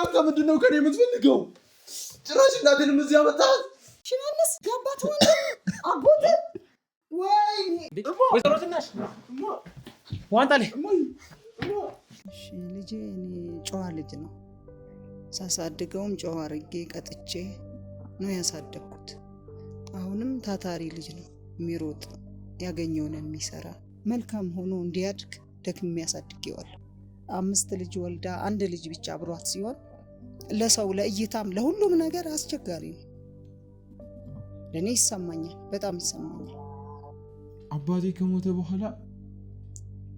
አንተ ምንድነው ከኔ የምትፈልገው? ጭራሽ እናቴንም እዚህ አመጣት። ሽመልስ ያባት ወንድም አጎቴ ወይዘሮ ዝናሽ ዋንጣሌ። እሺ ልጄ እኔ ጨዋ ልጅ ነው። ሳሳድገውም ጨዋ አድርጌ ቀጥቼ ነው ያሳደግኩት። አሁንም ታታሪ ልጅ ነው፣ የሚሮጥ ያገኘውን የሚሰራ መልካም ሆኖ እንዲያድግ ደክሜ ያሳድጌዋለሁ። 5 ልጅ ወልዳ 1 ልጅ ብቻ አብሯት ሲሆን ለሰው ለእይታም ለሁሉም ነገር አስቸጋሪ ነው። ለኔ ይሰማኛል፣ በጣም ይሰማኛል። አባቴ ከሞተ በኋላ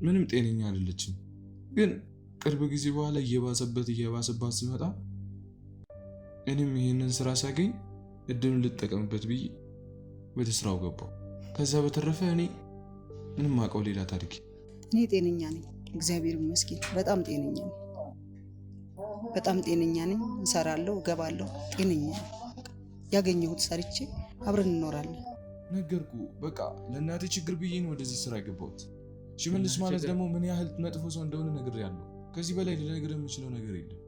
ምንም ጤነኛ አይደለችም። ግን ቅርብ ጊዜ በኋላ እየባሰባት ሲመጣ እኔም ይሄንን ስራ ሳገኝ እድሉን ልጠቀምበት ብዬ ወደ ስራው ገባው። ከዛ በተረፈ እኔ ምንም አውቀው ሌላ ታሪክ። እኔ ጤነኛ ነኝ፣ እግዚአብሔር ይመስገን። በጣም ጤነኛ ነኝ፣ በጣም ጤነኛ ነኝ። እሰራለሁ፣ እገባለሁ፣ ጤነኛ ነኝ። ያገኘሁት ሰርቼ አብረን እንኖራለን። ነገርኩ። በቃ ለእናቴ ችግር ብዬ ነው ወደዚህ ስራ የገባሁት። ሽመልስ ማለት ደግሞ ምን ያህል መጥፎ ሰው እንደሆነ ነግሬያለሁ። ከዚህ በላይ ልነግርህ የምችለው ነገር የለም።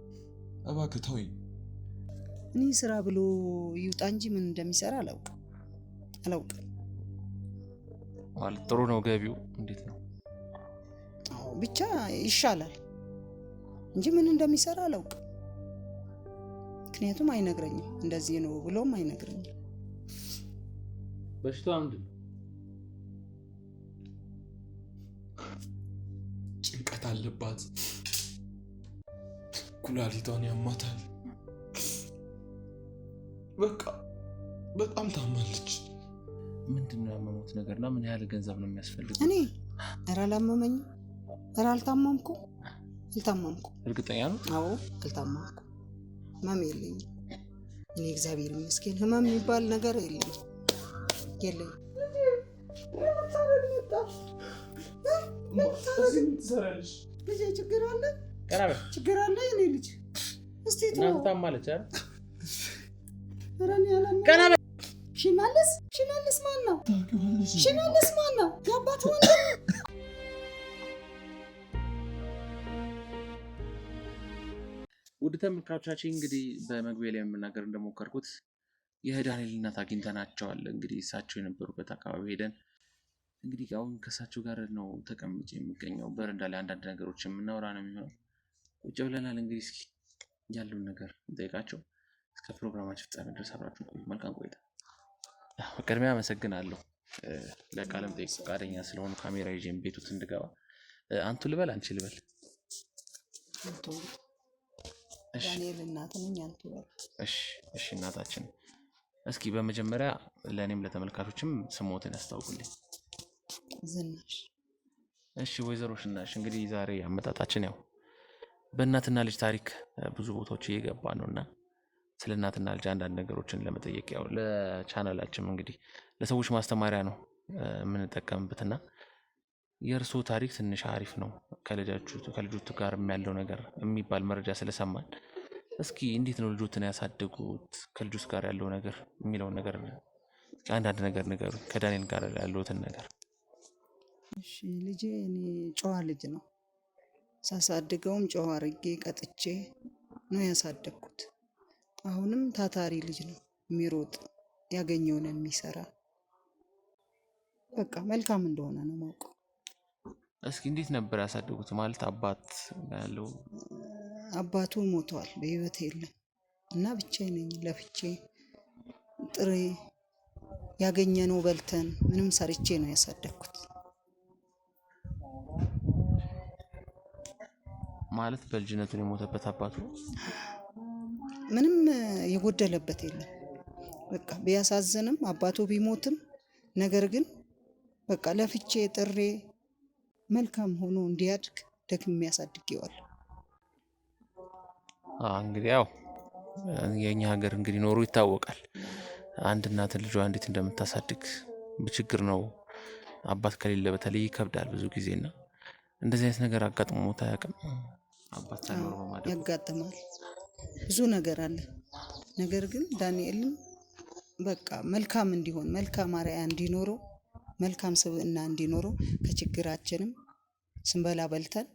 እባክህ ተወኝ። እኔ ስራ ብሎ ይውጣ እንጂ ምን እንደሚሰራ አላውቅም። ማለት ጥሩ ነው ገቢው? እንዴት ነው? ብቻ ይሻላል እንጂ ምን እንደሚሰራ አላውቅም። ምክንያቱም አይነግረኝም፣ እንደዚህ ነው ብሎም አይነግረኝም። በሽታው ምንድን ነው? ጭንቀት አለባት፣ ኩላሊቷን ያማታል። በቃ በጣም ታማለች። ምንድነው ያመመት ነገርና ምን ያህል ገንዘብ ነው የሚያስፈልገው? እኔ አላመመኝም፣ አልታመምኩም። እርግጠኛ ነው? አዎ አልታመምኩም። ህመም የለኝም እኔ እግዚአብሔር ይመስገን። ህመም የሚባል ነገር የለኝም። ልጄ ችግር አለ የኔ ልጅ። እስቲ ታማለች አይደል? ሽመልስ ማን ነው? ሽመልስ ማን ነው? ያባት ወንድም። ውድ ተመልካቾቻችን እንግዲህ በመግቢያ ላይ የምናገር እንደሞከርኩት የዳንኤል እናት አግኝተናቸዋል። እንግዲህ እሳቸው የነበሩበት አካባቢ ሄደን እንግዲህ አሁን ከእሳቸው ጋር ነው ተቀምጬ የሚገኘው። በረንዳ ላይ አንዳንድ ነገሮች የምናወራ ነው የሚሆነው። ቁጭ ብለናል። እንግዲህ እስኪ ያለውን ነገር እንጠይቃቸው። እስከ ፕሮግራማችን ፍጻሜ ድረስ አብራችሁ ቆዩ። መልካም ቆይታ። በቅድሚያ አመሰግናለሁ ለቃለ መጠይቅ ፈቃደኛ ስለሆኑ ካሜራ ይዤም ቤት ውስጥ እንድገባ። አንቱ ልበል አንቺ ልበል? ዳንኤል እናት ነኝ፣ አንቱ በል። እሺ እናታችን፣ እስኪ በመጀመሪያ ለእኔም ለተመልካቾችም ስሞትን ያስታውቁልኝ። ዝናሽ። እሺ ወይዘሮ ዝናሽ፣ እንግዲህ ዛሬ አመጣጣችን ያው በእናትና ልጅ ታሪክ ብዙ ቦታዎች እየገባ ነውና ስለ እናትና ልጅ አንዳንድ ነገሮችን ለመጠየቅ ያው ለቻናላችን እንግዲህ ለሰዎች ማስተማሪያ ነው የምንጠቀምበትና የእርሶ ታሪክ ትንሽ አሪፍ ነው ከልጆቹ ጋር ያለው ነገር የሚባል መረጃ ስለሰማን እስኪ እንዴት ነው ልጆትን ያሳደጉት ከልጆች ጋር ያለው ነገር የሚለው ነገር አንዳንድ ነገር ንገሩ፣ ከዳንኤል ጋር ያለውትን ነገር። እሺ ልጄ እኔ ጨዋ ልጅ ነው። ሳሳድገውም ጨዋ አድርጌ ቀጥቼ ነው ያሳደግኩት። አሁንም ታታሪ ልጅ ነው፣ የሚሮጥ ያገኘውን የሚሰራ በቃ መልካም እንደሆነ ነው ማውቀው። እስኪ እንዴት ነበር ያሳደጉት? ማለት አባት ያለው? አባቱ ሞቷል፣ በህይወት የለም እና ብቻዬን ነኝ። ለፍቼ ጥሬ ያገኘነው በልተን ምንም ሰርቼ ነው ያሳደግኩት። ማለት በልጅነቱ የሞተበት አባቱ ምንም የጎደለበት የለም። በቃ ቢያሳዝንም አባቱ ቢሞትም ነገር ግን በቃ ለፍቼ ጥሬ መልካም ሆኖ እንዲያድግ ደክሜ ያሳድጌዋለሁ። እንግዲህ ያው የኛ ሀገር እንግዲህ ኖሮ ይታወቃል። አንድ እናት ልጇ እንዴት እንደምታሳድግ በችግር ነው። አባት ከሌለ በተለይ ይከብዳል ብዙ ጊዜና እንደዚህ አይነት ነገር አጋጥሞት አያውቅም? አባት ሳይኖር በማደግ ያጋጥማል፣ ብዙ ነገር አለ። ነገር ግን ዳንኤልም በቃ መልካም እንዲሆን መልካም አርአያ እንዲኖረው መልካም ስብዕና እንዲኖረው ከችግራችንም ስንበላ በልተን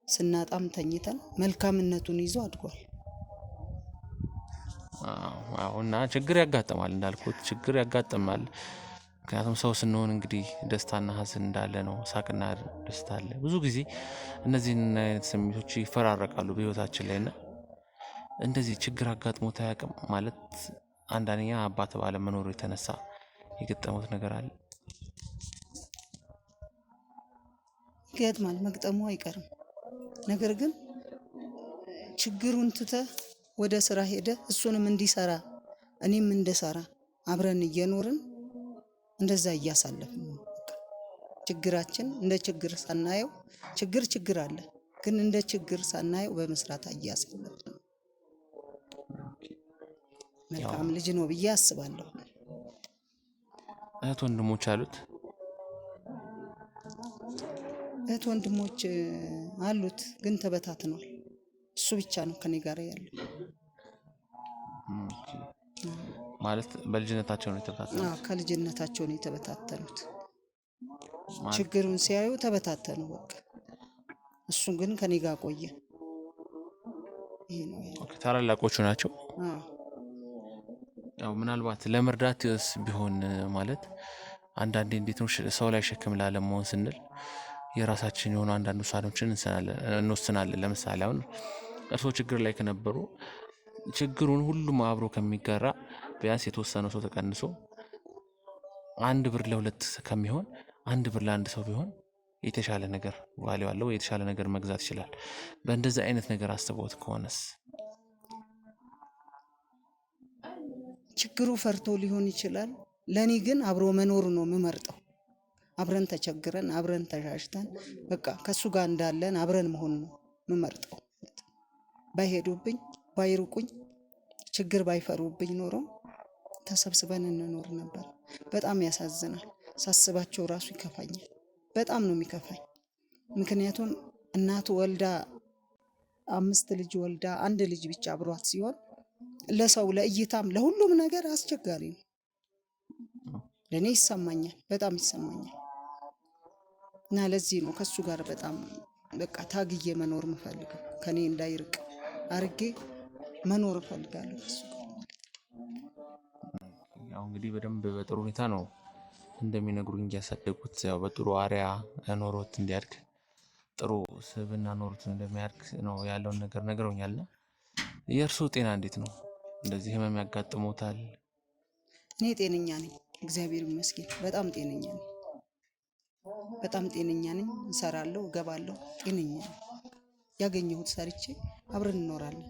ስናጣም ተኝተን መልካምነቱን ይዞ አድጓል። እና ችግር ያጋጥማል፣ እንዳልኩት ችግር ያጋጥማል። ምክንያቱም ሰው ስንሆን እንግዲህ ደስታና ሀዘን እንዳለ ነው፣ ሳቅና ደስታ አለ። ብዙ ጊዜ እነዚህን አይነት ስሜቶች ይፈራረቃሉ በህይወታችን ላይ እና እንደዚህ ችግር አጋጥሞት አያውቅም? ማለት አንደኛ አባት ባለመኖሩ የተነሳ የገጠሙት ነገር አለ? ይገጥማል፣ መግጠሙ አይቀርም። ነገር ግን ችግሩን ትተህ ወደ ስራ ሄደ እሱንም እንዲሰራ እኔም እንደሰራ አብረን እየኖርን እንደዛ እያሳለፍን ነው። ችግራችን እንደ ችግር ሳናየው ችግር አለ፣ ግን እንደ ችግር ሳናየው በመስራት እያሳለፍን ነው። መልካም ልጅ ነው ብዬ አስባለሁ። እህት ወንድሞች አሉት? እህት ወንድሞች አሉት፣ ግን ተበታትኗል። እሱ ብቻ ነው ከኔ ጋር ያለው። ማለት በልጅነታቸው ነው የተበታተኑት? ከልጅነታቸው ነው የተበታተኑት። ችግሩን ሲያዩ ተበታተኑ በቃ። እሱ ግን ከኔ ጋር ቆየ። ይሄ ነው ያለው። ታላላቆቹ ናቸው? ያው ምናልባት ለመርዳትስ ቢሆን ማለት አንዳንዴ እንዴት ነው ሰው ላይ ሸክም ላለመሆን ስንል የራሳችን የሆኑ አንዳንድ ውሳኔዎችን እንወስናለን። ለምሳሌ አሁን እርስዎ ችግር ላይ ከነበሩ ችግሩን ሁሉም አብሮ ከሚጋራ ቢያንስ የተወሰነው ሰው ተቀንሶ 1 ብር ለ2 ከሚሆን 1 ብር ለ1 ሰው ቢሆን የተሻለ ነገር ቫልዩ አለው፣ የተሻለ ነገር መግዛት ይችላል። በእንደዚህ አይነት ነገር አስበውት ከሆነስ? ችግሩ ፈርቶ ሊሆን ይችላል። ለኔ ግን አብሮ መኖር ነው የምመርጠው። አብረን ተቸግረን አብረን ተሻሽተን በቃ ከሱ ጋር እንዳለን አብረን መሆን ነው የምመርጠው። ባይሄዱብኝ ባይሩቁኝ ችግር ባይፈሩብኝ ኖሮ ተሰብስበን እንኖር ነበር። በጣም ያሳዝናል። ሳስባቸው ራሱ ይከፋኛል። በጣም ነው የሚከፋኝ። ምክንያቱም እናቱ ወልዳ 5 ልጅ ወልዳ 1 ልጅ ብቻ አብሯት ሲሆን ለሰው ለእይታም ለሁሉም ነገር አስቸጋሪ ነው። ለኔ ይሰማኛል፣ በጣም ይሰማኛል። እና ለዚህ ነው ከሱ ጋር በጣም በቃ ታግዬ መኖር የምፈልገው። ከኔ እንዳይርቅ አርጌ መኖር እፈልጋለሁ ከሱ ጋር። ያው እንግዲህ በደንብ በጥሩ ሁኔታ ነው እንደሚነግሩኝ ያሳደጉት። ያው በጥሩ አሪያ ኖሮት እንዲያድግ ጥሩ ስብዕና ኖሮት እንደሚያድግ ነው ያለውን ነገር ነግረውኛልና የእርሱ ጤና እንዴት ነው? እንደዚህ ህመም ያጋጥሞታል? እኔ ጤነኛ ነኝ፣ እግዚአብሔር ይመስገን። በጣም ጤነኛ ነኝ፣ በጣም ጤነኛ ነኝ። እሰራለሁ፣ እገባለሁ፣ ጤነኛ ነኝ። ያገኘሁት ሰርቼ አብረን እንኖራለን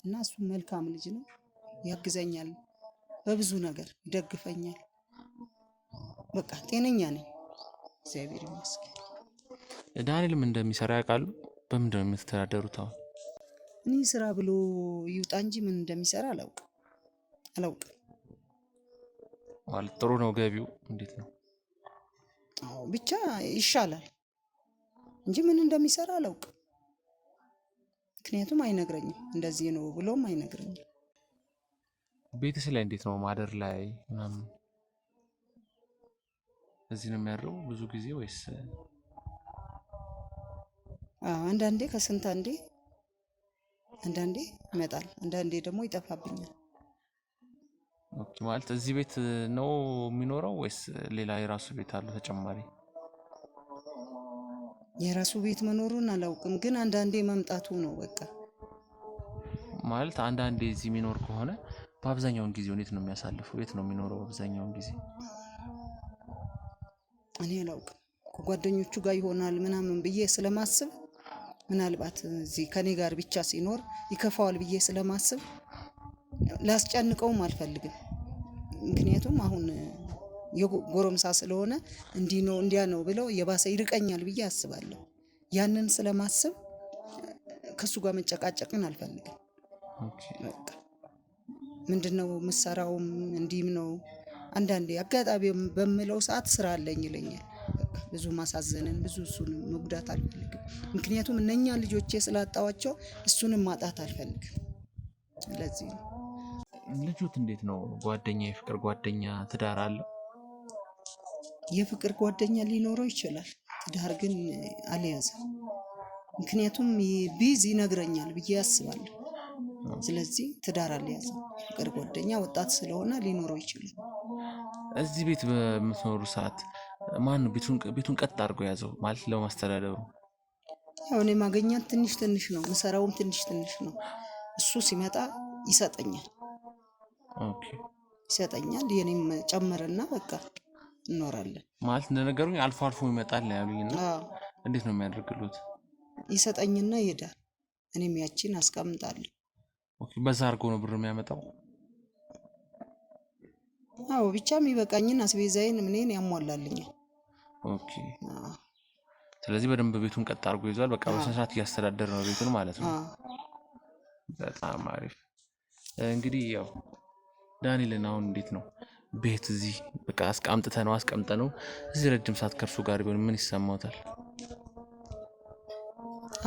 እና እሱ መልካም ልጅ ነው። ያግዘኛል፣ በብዙ ነገር ይደግፈኛል። በቃ ጤነኛ ነኝ፣ እግዚአብሔር ይመስገን። ዳንኤል ምን እንደሚሰራ ያውቃሉ? በምንድን ነው የምትተዳደሩት አሁን? እኔ ስራ ብሎ ይውጣ እንጂ ምን እንደሚሰራ አላውቅም። ማለት ጥሩ ነው ገቢው? እንዴት ነው? ብቻ ይሻላል እንጂ ምን እንደሚሰራ አላውቅም። ምክንያቱም አይነግረኝም፣ እንደዚህ ነው ብሎም አይነግረኝም። ቤትስ ላይ እንዴት ነው? ማደር ላይ ምናምን እዚህ ነው የሚያድረው ብዙ ጊዜ ወይስ? አንዳንዴ ከስንት አንዳንዴ ይመጣል፣ አንዳንዴ ደግሞ ይጠፋብኛል። ኦኬ። ማለት እዚህ ቤት ነው የሚኖረው ወይስ ሌላ የራሱ ቤት አለው ተጨማሪ? የራሱ ቤት መኖሩን አላውቅም፣ ግን አንዳንዴ መምጣቱ ነው በቃ። ማለት አንዳንዴ እዚህ የሚኖር ከሆነ በአብዛኛውን ጊዜ የት ነው የሚያሳልፈው? የት ነው የሚኖረው አብዛኛውን ጊዜ? እኔ አላውቅም። ከጓደኞቹ ጋር ይሆናል ምናምን ብዬ ስለማስብ ምናልባት እዚህ ከኔ ጋር ብቻ ሲኖር ይከፋዋል ብዬ ስለማስብ ላስጨንቀውም አልፈልግም። ምክንያቱም አሁን የጎረምሳ ስለሆነ እንዲህ ነው እንዲያ ነው ብለው የባሰ ይርቀኛል ብዬ አስባለሁ። ያንን ስለማስብ ከሱ ጋር መጨቃጨቅን አልፈልግም። በቃ ምንድነው ምሰራውም እንዲህም ነው። አንዳንዴ አጋጣሚ በምለው ሰዓት ስራ አለኝ ይለኛል። በቃ ብዙ ማሳዘንን ብዙ እሱን መጉዳት አልፈልግም። ምክንያቱም እነኛ ልጆቼ ስላጣዋቸው እሱንም ማጣት አልፈልግም። ለዚህ ነው። ልጁት እንዴት ነው? ጓደኛ፣ የፍቅር ጓደኛ፣ ትዳር አለው? የፍቅር ጓደኛ ሊኖረው ይችላል፣ ትዳር ግን አልያዘም። ምክንያቱም ቢዝ ይነግረኛል ብዬ አስባለሁ። ስለዚህ ትዳር አልያዘም። ፍቅር ጓደኛ ወጣት ስለሆነ ሊኖረው ይችላል። እዚህ ቤት በምትኖሩ ሰዓት ማን ነው ቤቱን ቀጥ አድርጎ ያዘው ማለት ለማስተዳደሩ? ያው እኔ ማገኛት ትንሽ ትንሽ ነው፣ ምሰራውም ትንሽ ትንሽ ነው። እሱ ሲመጣ ይሰጠኛል ኦኬ ይሰጠኛል። የኔም ጨምርና በቃ እንኖራለን። ማለት እንደነገሩኝ አልፎ አልፎ ይመጣል ያሉኝና አዎ እንዴት ነው የሚያደርግሉት? ይሰጠኝና ይሄዳል። እኔም ያቺን አስቀምጣለሁ። ኦኬ በዛ አድርጎ ነው ብር የሚያመጣው? አዎ ብቻ የሚበቃኝን አስቤዛዬን ምኔን ያሟላልኛል። ኦኬ አዎ ስለዚህ በደንብ ቤቱን ቀጥ አድርጎ ይዟል። በቃ በስነ ስርዓት እያስተዳደረ ነው ቤቱን ማለት ነው። አዎ በጣም አሪፍ። እንግዲህ ያው ዳንኤልን አሁን እንዴት ነው ቤት እዚህ በቃ አስቀምጠ ነው እዚህ ረጅም ሰዓት ከእርሱ ጋር ቢሆን ምን ይሰማዎታል?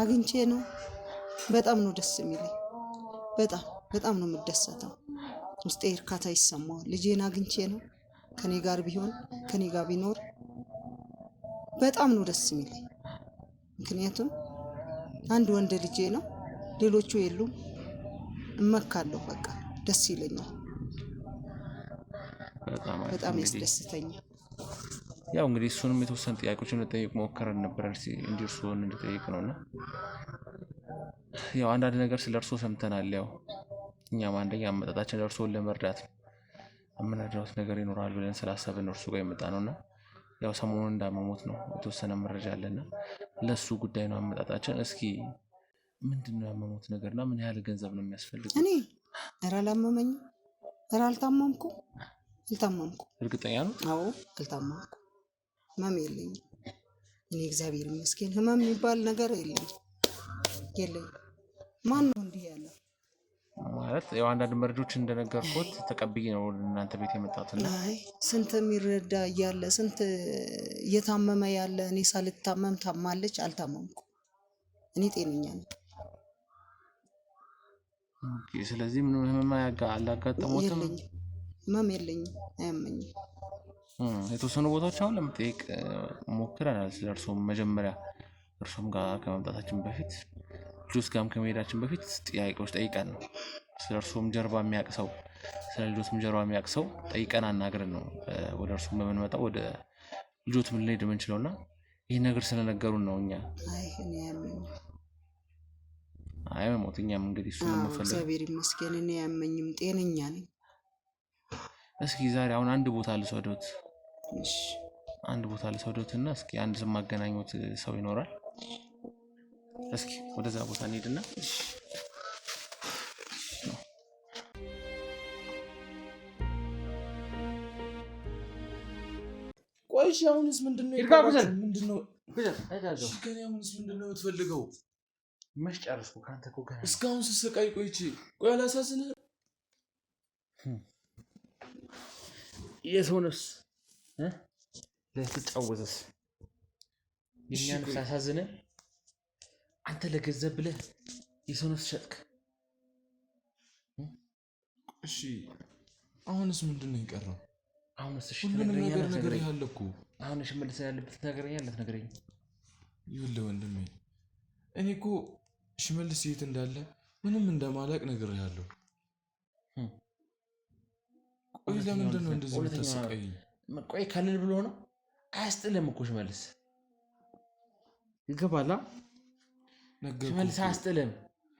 አግኝቼ ነው በጣም ነው ደስ የሚለኝ። በጣም በጣም ነው የምደሰተው። ውስጤ እርካታ ይሰማዋል። ልጄን አግኝቼ ነው ከኔ ጋር ቢሆን ከኔ ጋር ቢኖር በጣም ነው ደስ የሚለኝ። ምክንያቱም አንድ ወንድ ልጄ ነው፣ ሌሎቹ የሉም። እመካለሁ። በቃ ደስ ይለኛል። በጣም ያስደስተኛል። ያው እንግዲህ እሱንም የተወሰኑ ጥያቄዎችን ልጠይቅ ሞክረን ነበር እንዲህ እርስዎን እንድጠይቅ ነውና ያው አንዳንድ ነገር ስለ እርስዎ ሰምተናል። ያው እኛም አንደኛ አመጣጣችን እርስዎን ለመርዳት ነው። የምንረዳዎት ነገር ይኖራል ብለን ስላሰብን እርሱ ጋር የመጣ ነውና ያው ሰሞኑን እንዳመሞት ነው የተወሰነ መረጃ አለና ለሱ ጉዳይ ነው አመጣጣችን። እስኪ ምንድነው ያመሞት ነገርና ምን ያህል ገንዘብ ነው የሚያስፈልገው? እኔ ኧረ አላመመኝም። ኧረ አልታመምኩም። እርግጠኛ ነው? አዎ አልታመምኩም። ህመም የለኝም። እኔ እግዚአብሔር ይመስገን ህመም የሚባል ነገር የለኝም። ማን ነው እንዲህ ያለው? ማለት ያው አንዳንድ መረጃዎች እንደነገርኩት ተቀብዬ ነው እናንተ ቤት የመጣሁትና አይ ስንት የሚረዳ እያለ ስንት እየታመመ ያለ እኔ ሳልታመም ታማለች። አልታመምኩም። እኔ ጤነኛ ነኝ። ኦኬ ስለዚህ ምንም ህመም አላጋጠመዎትም? የለኝም። ህመም የለኝም። አያመኝም። የተወሰኑ ቦታዎች አሁን ለመጠየቅ ሞክረናል ስለ እርሶም መጀመሪያ እርሶም ጋር ከመምጣታችን በፊት ልጆች ጋርም ከመሄዳችን በፊት ጥያቄዎች ጠይቀን ነው ስለ እርሶም ጀርባ የሚያውቅ ሰው ስለ ልጆትም ጀርባ የሚያውቅ ሰው ጠይቀን አናግረን ነው ወደ እርሶም በምንመጣው ወደ ልጆትም ልንሄድ የምንችለውና ይህን ነገር ስለነገሩን ነው። እኛ አይ እኔ አያመኝም። አይ መሞት እኛም እንግዲህ እሱን የምፈልገው እግዚአብሔር ይመስገን እኔ አያመኝም። ጤነኛ ነኝ። እስኪ ዛሬ አሁን አንድ ቦታ ልሰዶት እሺ አንድ ቦታ ልሰዶትና እስኪ አንድ ስም ማገናኘት ሰው ይኖራል። እስኪ ወደዛ ቦታ እንሂድና ቆይሽ አሁንስ ምንድነው? ምንድነው የምትፈልገው? መች ጨረስኩ ካንተ እኮ ገና እስካሁን ስሰቃይ ቆይቼ ቆይ አላሳዝንህ? የሰው ነፍስ ለትጫወተስ የኛ ነፍስ አሳዝነህ አንተ ለገንዘብ ብለህ የሰው ነፍስ ሸጥክ። እሺ አሁንስ ምንድነው የቀረው? አሁንስ እሺ ሁሉንም ነገር ያለው እኮ አሁን እሺ መልሰ ያለበት ነገረኝ። ይኸውልህ ወንድሜ እኔ እኮ ሽመልስ የት እንዳለ ምንም እንደማላቅ ነግሬሃለሁ። ቆይ ለምንድን ነው እንደዚህ የምታሰቃየኝ? ቆይ ከልል ብሎ ነው አያስጥልም እኮ ሽመልስ ይገባላ። ሽመልስ አያስጥልም።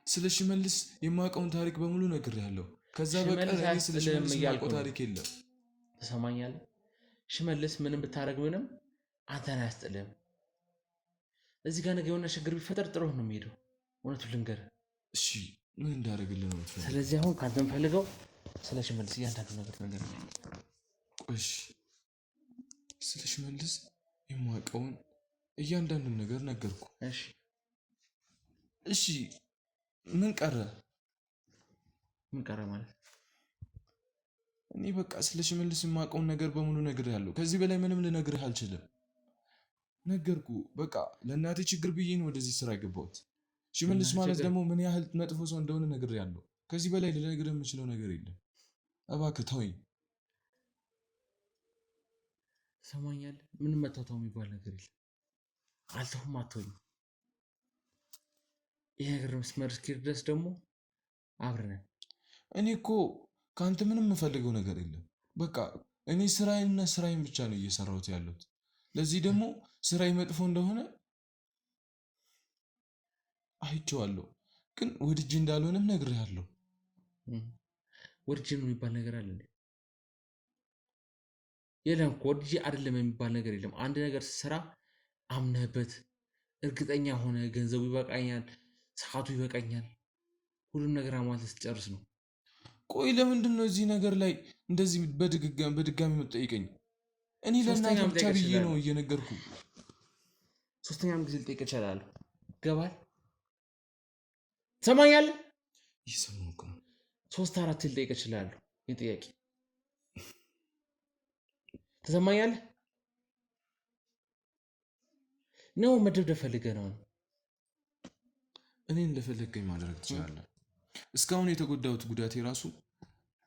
ስለ ሽመልስ የማውቀውን ታሪክ በሙሉ ነግሬሃለሁ። ከዛ በቀር እኔ ስለ ሽመልስ የማውቀው ታሪክ የለም። ተሰማኛለህ? ሽመልስ ምንም ብታደርግ ምንም አንተን አያስጥልም። እዚህ ጋር ነገ የሆነ ችግር ቢፈጠር ጥሩ ነው የሚሄደው። እውነቱን ልንገርህ። እሺ ምን እንዳደርግልህ ነው የምትፈልገው? ስለዚህ አሁን ካንተ የምፈልገው ስለ ሽመልስ እያንዳንዱ ነገር ነው። እሺ ስለ ሽመልስ የማውቀውን እያንዳንዱን ነገር ነገርኩ። እሺ ምን ቀረ? ምን ቀረ ማለት? እኔ በቃ ስለ ሽመልስ የማውቀውን ነገር በሙሉ ነግሬሃለሁ። ከዚህ በላይ ምንም ልነግርህ አልችልም። ነገርኩ። በቃ ለእናቴ ችግር ብዬ ነው ወደዚህ ስራ የገባሁት። ሽመልስ ማለት ደግሞ ምን ያህል መጥፎ ሰው እንደሆነ ነግሬሃለሁ። ከዚህ በላይ ልነግርህ የምችለው ነገር የለም። እባክህ ተወኝ። ሰማኛል። ምንም መታተው የሚባል ነገር የለም። አልተውም፣ አትወኝ። ይሄ ነገር መስመር እስኪሄድ ድረስ ደግሞ አብረን እኔ እኮ ከአንተ ምንም የምፈልገው ነገር የለም። በቃ እኔ ስራዬንና ስራዬን ብቻ ነው እየሰራሁት ያለሁት። ለዚህ ደግሞ ስራዬ መጥፎ እንደሆነ አይቼዋለሁ፣ ግን ወድጄ እንዳልሆነም ነግሬሃለሁ። ወድጄ ነው የሚባል ነገር አለ እንዴ? የለም እኮ ወድጄ አይደለም የሚባል ነገር የለም። አንድ ነገር ስራ አምነህበት እርግጠኛ ሆነ ገንዘቡ ይበቃኛል፣ ሰዓቱ ይበቃኛል፣ ሁሉም ነገር አሟልተህ ስትጨርስ ነው። ቆይ ለምንድን ነው እዚህ ነገር ላይ እንደዚህ በድጋሚ የምትጠይቀኝ? እኔ ለእናንተ ብቻ ብዬ ነው እየነገርኩ። ሶስተኛም ጊዜ ልጠይቅ እችላለሁ። ገባል? ትሰማኛለህ? እየሰማሁህ ነው። 3-4 ልጠይቅ እችላለሁ። ይህን ጥያቄ ትሰማኛለህ? ነው መደብደብ ፈልገህ ነው? እኔን እንደፈለገኝ ማድረግ ትችላለህ። እስካሁን የተጎዳሁት ጉዳቴ ራሱ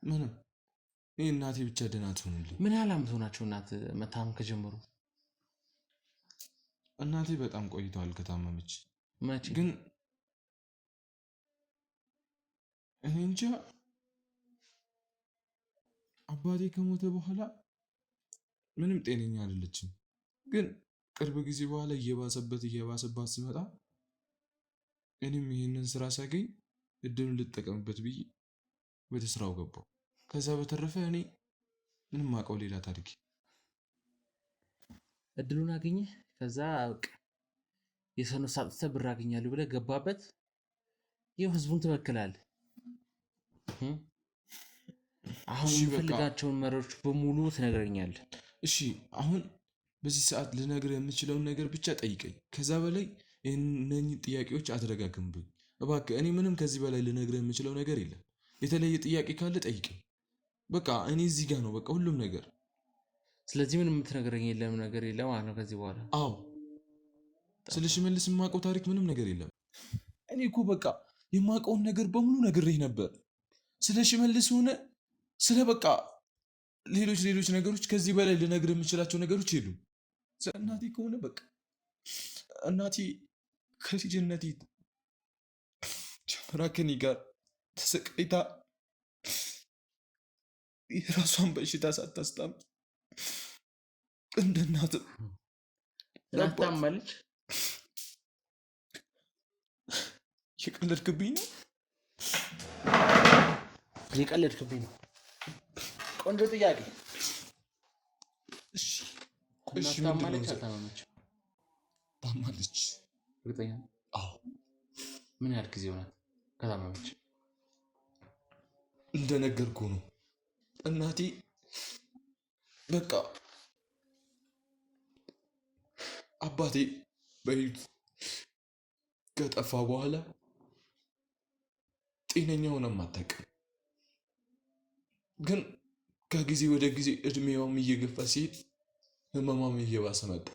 ምንም። ይህ እናቴ ብቻ ደህና ትሆንልኝ። ምን ያህል ዓመት ሆናቸው እናት መታመም ከጀመሩ? እናቴ በጣም ቆይተዋል ከታመመች። መቼ? ግን እኔ እንጃ። አባቴ ከሞተ በኋላ ምንም ጤነኛ አይደለችም። ግን ቅርብ ጊዜ በኋላ እየባሰባት ሲመጣ እኔም ይህንን ስራ ሳገኝ እድሉን ልጠቀምበት ብዬ ወደ ስራው ገባው። ከዛ በተረፈ እኔ ምንም አውቀው ሌላ ታሪክ። እድሉን አገኘህ፣ ከዛ በቃ የሰው ሳጥተህ ብር አገኛለሁ ብለህ ገባበት። ይኸው ህዝቡን ትበክላለህ። አሁን የምፈልጋቸውን መሪዎች በሙሉ ትነግረኛለህ። እሺ አሁን በዚህ ሰዓት ልነግርህ የምችለውን ነገር ብቻ ጠይቀኝ። ከዛ በላይ እነኚህ ጥያቄዎች አትደጋግምብኝ እባክህ። እኔ ምንም ከዚህ በላይ ልነግርህ የምችለው ነገር የለም። የተለየ ጥያቄ ካለ ጠይቀኝ። በቃ እኔ እዚህ ጋር ነው በቃ ሁሉም ነገር። ስለዚህ ምንም የምትነግረኝ የለም ነገር የለም ማለት ነው ከዚህ በኋላ? አዎ፣ ስለ ሽመልስ የማውቀው ታሪክ ምንም ነገር የለም። እኔ እኮ በቃ የማውቀውን ነገር በሙሉ ነግሬህ ነበር። ስለ ሽመልስ ሆነ ስለ በቃ ሌሎች ነገሮች ከዚህ በላይ ልነግርህ የምችላቸው ነገሮች የሉም። ስለ እናቴ ከሆነ በቃ እናቴ ከልጅነቴ ጀምራ ከኔ ጋር ተሰቃይታ የራሷን በሽታ ሳታስታም እንደ እናትም ታማለች። የቀለድክብኝ ነው። የቀለድክብኝ ነው። ቆንጆ ጥያቄ። እሺ ታማለች አልታመመች? ታማለች። እርግጠኛ? አዎ። ምን ያህል ጊዜ ሆናት ከታመመች? እንደነገርኩ ነው እናቴ በቃ አባቴ በህይወት ከጠፋ በኋላ ጤነኛ ሆነም አታውቅም። ግን ከጊዜ ወደ ጊዜ እድሜዋም እየገፋ ሲሄድ ህመሟም እየባሰ መጣ።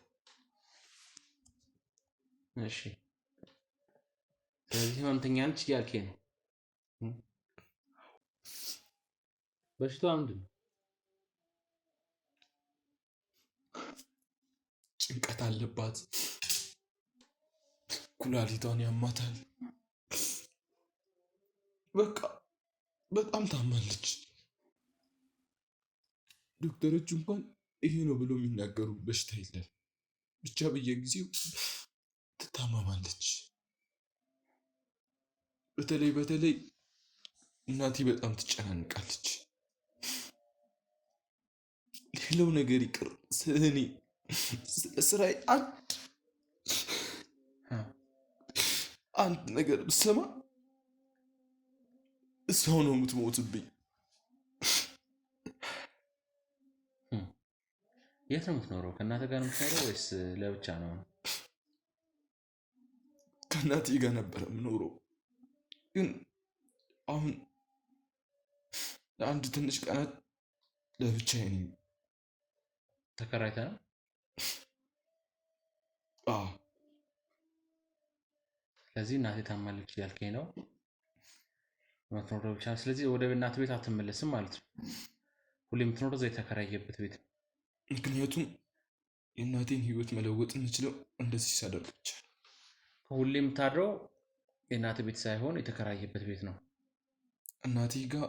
እሺ፣ ስለዚህ ህመምተኛ ነች እያልከኝ ነው? በሽታዋ ምንድን ነው? ጭንቀት አለባት፣ ኩላሊቷን ያማታል። በቃ በጣም ታማለች። ዶክተሮች እንኳን ይሄ ነው ብሎ የሚናገሩ በሽታ የለም። ብቻ በየጊዜው ትታመማለች። በተለይ እናቴ በጣም ትጨናንቃለች። ሌላው ነገር ይቅር፣ ስለ ስራዬ አንድ ነገር ብሰማ እሷው ነው የምትሞትብኝ። የት ነው የምትኖረው? ከእናትህ ጋር ነው የምትኖረው ወይስ ለብቻ ነው? ከእናቴ ጋር ነበረ የምኖረው፣ ግን አሁን ለአንድ ትንሽ ቀናት ለብቻዬ ነኝ። ተከራይተህ ነው? አዎ። ስለዚህ እናቴ ታማለች እያልከኝ ነው የምትኖረው ብቻ። ስለዚህ ወደ እናት ቤት አትመለስም ማለት ነው? ሁሌ የምትኖረው እዛ የተከራየበት ቤት? ምክንያቱም የእናቴን ህይወት መለወጥ የምችለው እንደዚህ ሳደርግ ብቻ ነው። ሁሌ የምታድረው የእናት ቤት ሳይሆን የተከራየበት ቤት ነው። እናቴ ጋር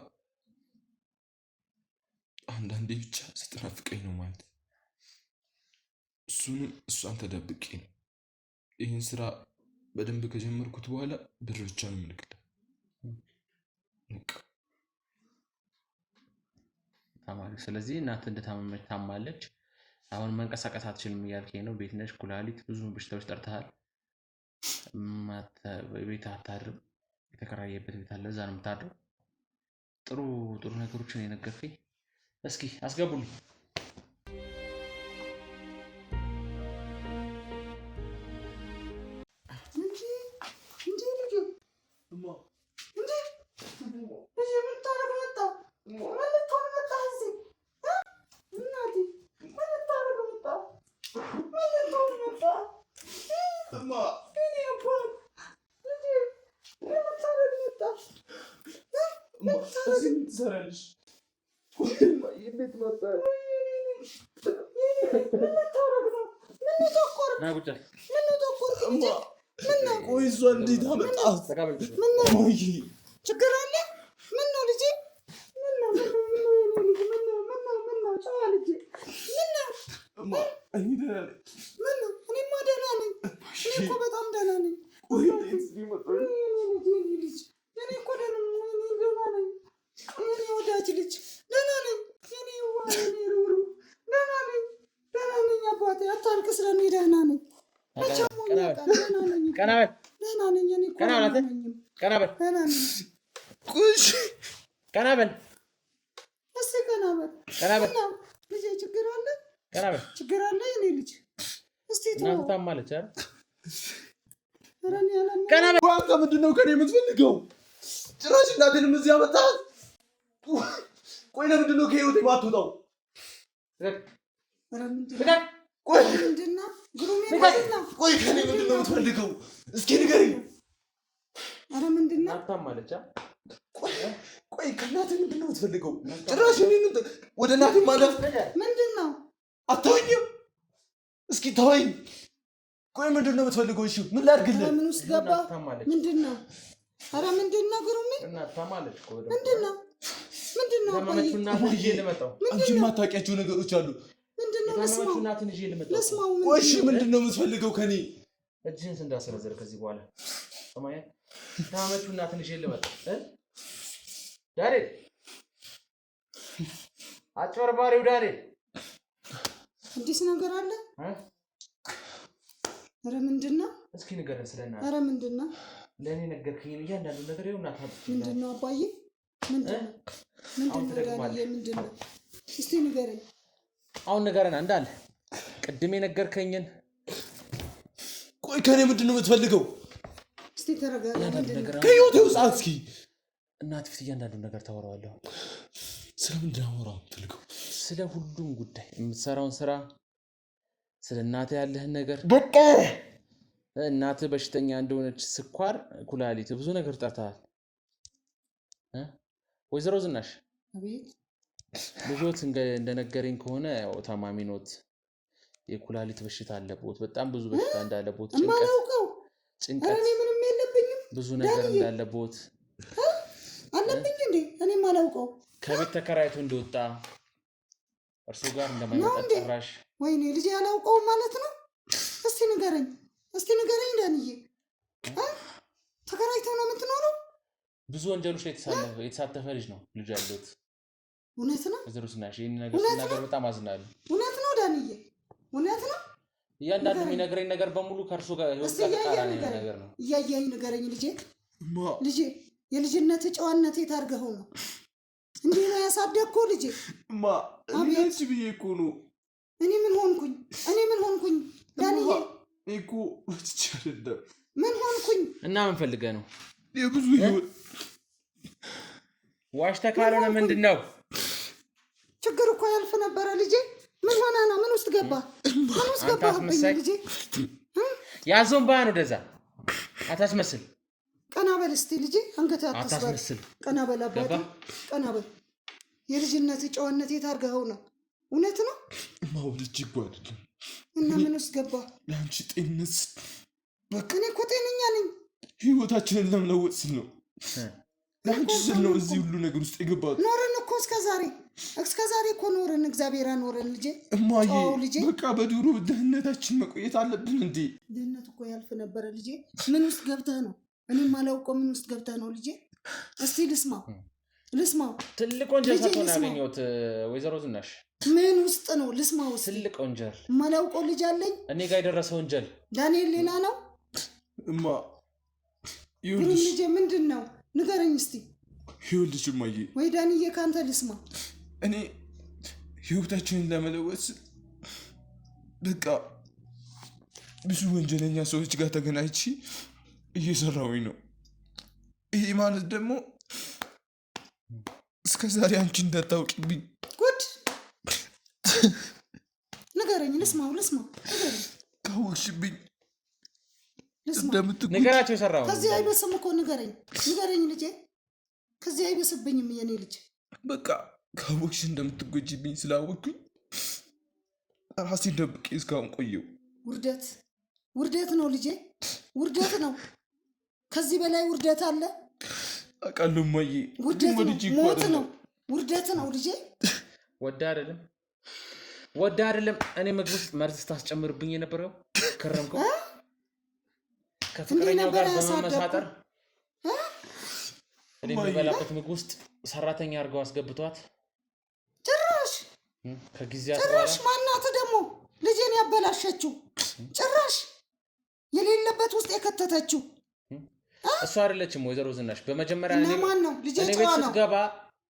አንዳንዴ ብቻ ስትናፍቀኝ ነው ማለት እሱንም እሷን ተደብቄ ነው። ይህን ስራ በደንብ ከጀመርኩት በኋላ ብር ብቻ ነው የምልክልህ። ስለዚህ እናት እንደታመመች ታማለች። አሁን መንቀሳቀስ አትችልም እያልከኝ ነው። ቤት ነሽ፣ ኩላሊት፣ ብዙ በሽታዎች ጠርተሃል። ቤት አታድርም። የተከራየበት ቤት አለ፣ እዛ ነው የምታድረው። ጥሩ ጥሩ ነገሮችን የነገርከኝ። እስኪ አስገቡልኝ። ችግር አለ? ምን ነው ልጄ? ምን ነው ጨዋ ልጄ? ምን ነው? እኔማ ደህና ነኝ። እኔ እኮ በጣም ደህና ነኝ። እኔ እኮ ደህና ነኝ። እኔ ወዳጅ ልጅ ደህና ነኝ። እኔ ደህና ነኝ። አባቴ አታልቅስ፣ ለእኔ ደህና ነኝ። ቀና በል እስኪ ቀና በል ልጄ። ችግር አለ? ችግር አለ የኔ ልጅ? እስቲ እናት ታማለች አይደል? ቀና በል። አንተ ምንድን ነው ከኔ የምትፈልገው? ጭራሽ እናቴንም እዚህ አመጣት። ቆይ ለምንድን ነው ከህይወቴ የማትወጣው? ቆይ ምንድን ነው ቆይ ከኔ ምንድን ነው የምትፈልገው? እስኪ ንገሪኝ። ኧረ ምንድን ነው? ታማለች። ቆይ ከእናትህ ምንድን ነው የምትፈልገው? ጭራሽ እኔን ወደ እናቴ ማለፍ ምንድን ነው? አትተወኝም? እስኪ ተወኝ። ቆይ ምንድን ነው የምትፈልገው? እሺ ምን ላድርግልህ? ምን ውስጥ ገባ? ምንድን ነው? ኧረ ምንድን ነው ግሩሜ? ታማለች። ምንድን ነው? አንቺ የማታውቂያቸው ነገሮች አሉ። ምንድን ነው? ልስማው። ቆይ እሺ ምንድን ነው የምትፈልገው ከኔ? እጅህን እንዳሰነዘር ከዚህ በኋላ ሰማያ ታመቹ እናትን ይዤ ልመጣ ዳንኤል፣ አጭበርባሪው ዳንኤል። አዲስ ነገር አለ? ኧረ ምንድን ነው? እስኪ ንገረን ስለና። ኧረ ምንድን ነው? ለእኔ ነገርከኝ እያንዳንዱ ነገር ይኸው እናት። ምንድን ነው አባዬ? ምንድን ነው ዳንኤል? ምንድን ነው? እስቲ ንገረኝ። አሁን ንገረን እንዳለ ቅድም የነገርከኝን። ቆይ ከኔ ምንድን ነው የምትፈልገው? እስቲ ተረጋጋ። ከህይወቴ ውስጥ እስኪ እናት ፊት እያንዳንዱ ነገር ታወራዋለሁ። ስለምንድን ነው አወራው የምትፈልገው? ስለ ሁሉም ጉዳይ፣ የምትሰራውን ስራ፣ ስለ እናትህ ያለህን ነገር። በቃ እናትህ በሽተኛ እንደሆነች፣ ስኳር፣ ኩላሊት፣ ብዙ ነገር ጠርተሃል። ወይዘሮ ዝናሽ ልጆት እንደነገረኝ ከሆነ ያው ታማሚ ኖት። የኩላሊት በሽታ አለቦት፣ በጣም ብዙ በሽታ እንዳለቦት፣ ጭንቀት ምንም የለብኝም፣ ብዙ ነገር እንዳለቦት አለብኝ እንዴ? እኔም አላውቀው። ከቤት ተከራይቶ እንደወጣ እርሱ ጋር እንደማይመጣ ጭራሽ። ወይኔ ልጅ ያላውቀው ማለት ነው። እስቲ ንገረኝ ዳንዬ፣ ተከራይተው ነው የምትኖረው? ብዙ ወንጀሎች ላይ የተሳተፈ ልጅ ነው ልጅ ያለት። እውነት ነው ወይዘሮ ዝናሽ? ይህን ነገር ስናገር በጣም አዝናለሁ። እውነት ነው ዳንዬ? እውነት ነው? እያንዳንዱ የሚነግረኝ ነገር በሙሉ ከእርሱ ጋር ህይወት ጋር ተቃራኒ ነገር ነው። እያየኸኝ ንገረኝ ልጄ። የልጅነት ጨዋነት የታርገኸው ነው? እንዲህ ነው ያሳደግከው ልጄ? አቤት ብዬ እኮ ነው። እኔ ምን ሆንኩኝ ዳንዬ? እኮ ወጥቻለሁ። ምን ሆንኩኝ? እና ምን ፈልገህ ነው? የብዙ ህይወት ዋሽተህ ካልሆነ ምንድን ነው ችግር? እኮ ያልፍ ነበረ ልጄ። ምን ሆነ ነው? ምን ውስጥ ገባህብኝ ልጄ? ያዞን ባህ ነው ወደዛ። አታስመስል። ቀና በል እስቲ ልጄ። አንገትህ አታስመስል። ቀና በል አባቴ፣ ቀና በል። የልጅነት ጨዋነት የታርገኸው ነው? እውነት ነው? ማውልጅ ይጓድ እና ምን ውስጥ ገባ? ለአንቺ ጤንነት በቃ እኔ እኮ ጤነኛ ነኝ። ህይወታችንን ለመለወጥ ስል ነው ለአንቺ ስል ነው እዚህ ሁሉ ነገር ውስጥ የገባሁት። ኖረን እኮ እስከዛሬ እኮ ኖረን እግዚአብሔር አኖረን ልጄ። እማዬ በቃ በዱሮ ድህነታችን መቆየት አለብን እንዴ? ድህነት እኮ ያልፍ ነበረ ልጄ። ምን ውስጥ ገብተህ ነው? እኔም አላውቀው ምን ውስጥ ገብተህ ነው ልጄ? እስቲ ልስማው። ትልቅ ወንጀል ሰርቶ ነው ያገኘሁት ወይዘሮ ዝናሽ። ምን ውስጥ ነው? ልስማው። ትልቅ ወንጀል የማላውቀው ልጅ አለኝ እኔ ጋር የደረሰ ወንጀል። ዳንኤል ሌላ ነው እማ። ግን ልጄ ምንድን ነው ንገረኝ እስቲ። ይኸውልሽ እማዬ፣ ወይ ዳንዬ ካንተ ልስማ። እኔ ህይወታችንን ለመለወጥ በቃ ብዙ ወንጀለኛ ሰዎች ጋር ተገናኝቼ እየሰራሁኝ ነው። ይሄ ማለት ደግሞ እስከዛሬ አንቺ እንዳታውቂብኝ። ጉድ ንገረኝ፣ ልስማው ንገረኝ። ካወቅሽብኝ ንገራቸው የሰራው ከዚህ አይበስም እኮ ንገረኝ ልጄ። ከዚህ አይበስብኝም የኔ ልጅ። በቃ ካወቅሽ እንደምትጎጂብኝ ስላወቅኩኝ ራሴን ደብቄ እስካሁን ቆየው። ውርደት ነው ልጄ፣ ውርደት ነው። ከዚህ በላይ ውርደት አለ? አውቃለሁ እማዬ። ውርደት ነው፣ ውርደት ነው ልጄ። ወዳ አይደለም እኔ ምግብ ውስጥ መርዝ ታስጨምርብኝ የነበረው ከረምከው ከፍቅረኛው ጋር በመመሳጠር እኔ በበላበት ምግብ ውስጥ ሰራተኛ አድርገው አስገብቷት ጭራሽ ማናት ደግሞ ልጄን ያበላሸችው? ጭራሽ የሌለበት ውስጥ የከተተችው እሷ አይደለችም ወይዘሮ ዝናሽ። በመጀመሪያ እኔ ቤት ስትገባ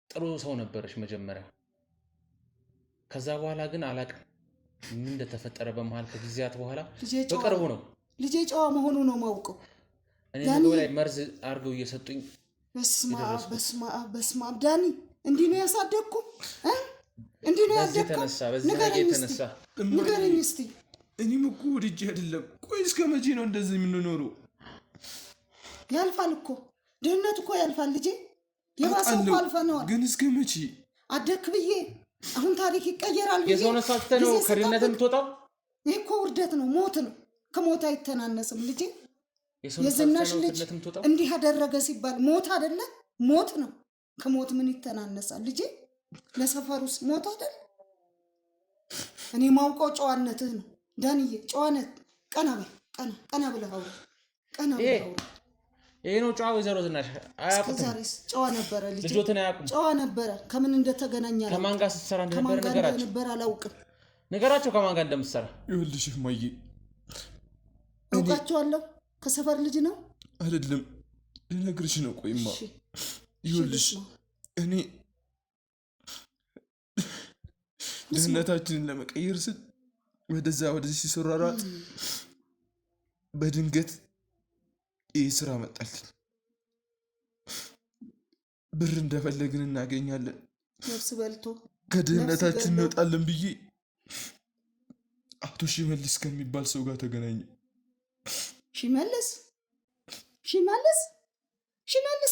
ጥሩ ሰው ነበረች መጀመሪያ። ከዛ በኋላ ግን አላቅም ምን እንደተፈጠረ በመሃል ከጊዜያት በኋላ በቅርቡ ነው ልጄ ጨዋ መሆኑ ነው ማውቀው። እኔ ምግብ ላይ መርዝ አድርገው እየሰጡኝ በስመ አብ ዳኒ፣ እንዲህ ነው ያሳደግኩ? እንዲህ ነው ያደግኩ? ንገረኝ እስቲ። እኔም እኮ ወድጄ አይደለም። ቆይ እስከ መቼ ነው እንደዚህ የምንኖረው? ያልፋል እኮ ድህነት እኮ ያልፋል ልጄ። የባሰው እኮ አልፈነዋል። ግን እስከ መቼ አደክ ብዬ አሁን ታሪክ ይቀየራል ብዬ የሰው ነፍስ ነው ከድህነት የምትወጣው? ይህ እኮ ውርደት ነው፣ ሞት ነው። ከሞት አይተናነስም ልጄ። የዝናሽ ልጅ እንዲህ አደረገ ሲባል ሞት አይደለ? ሞት ነው። ከሞት ምን ይተናነሳል ልጄ? ለሰፈሩስ ሞት አይደል? እኔ ማውቀው ጨዋነትህ ነው ዳንዬ፣ ጨዋነት። ቀና ብለህ አውራ፣ ቀና ብለህ አውራ። ይሄ ነው ጨዋ ወይዘሮ ዝናሽ። አያውቁትም። ዛሬስ ጨዋ ነበረ ልጄ፣ ልጆትን አያውቁም። ጨዋ ነበረ። ከምን እንደተገናኘ ከማን ጋር ስትሰራ እንደነበረ ነገራቸው። አላውቅም። ነገራቸው ከማን ጋር እንደምትሰራ። ይኸውልሽ እማዬ፣ አውቃቸዋለሁ። ከሰፈር ልጅ ነው አይደለም፣ ልነግርሽ ነው። ቆይማ ይኸውልሽ እኔ ድህነታችንን ለመቀየር ስል ወደዚህ ሲሰራራት በድንገት ይህ ስራ መጣልኝ። ብር እንደፈለግን እናገኛለን፣ ነፍስ በልቶ ከድህነታችን እንወጣለን ብዬ አቶ ሽመልስ ከሚባል ሰው ጋር ተገናኘ። ሽመልስ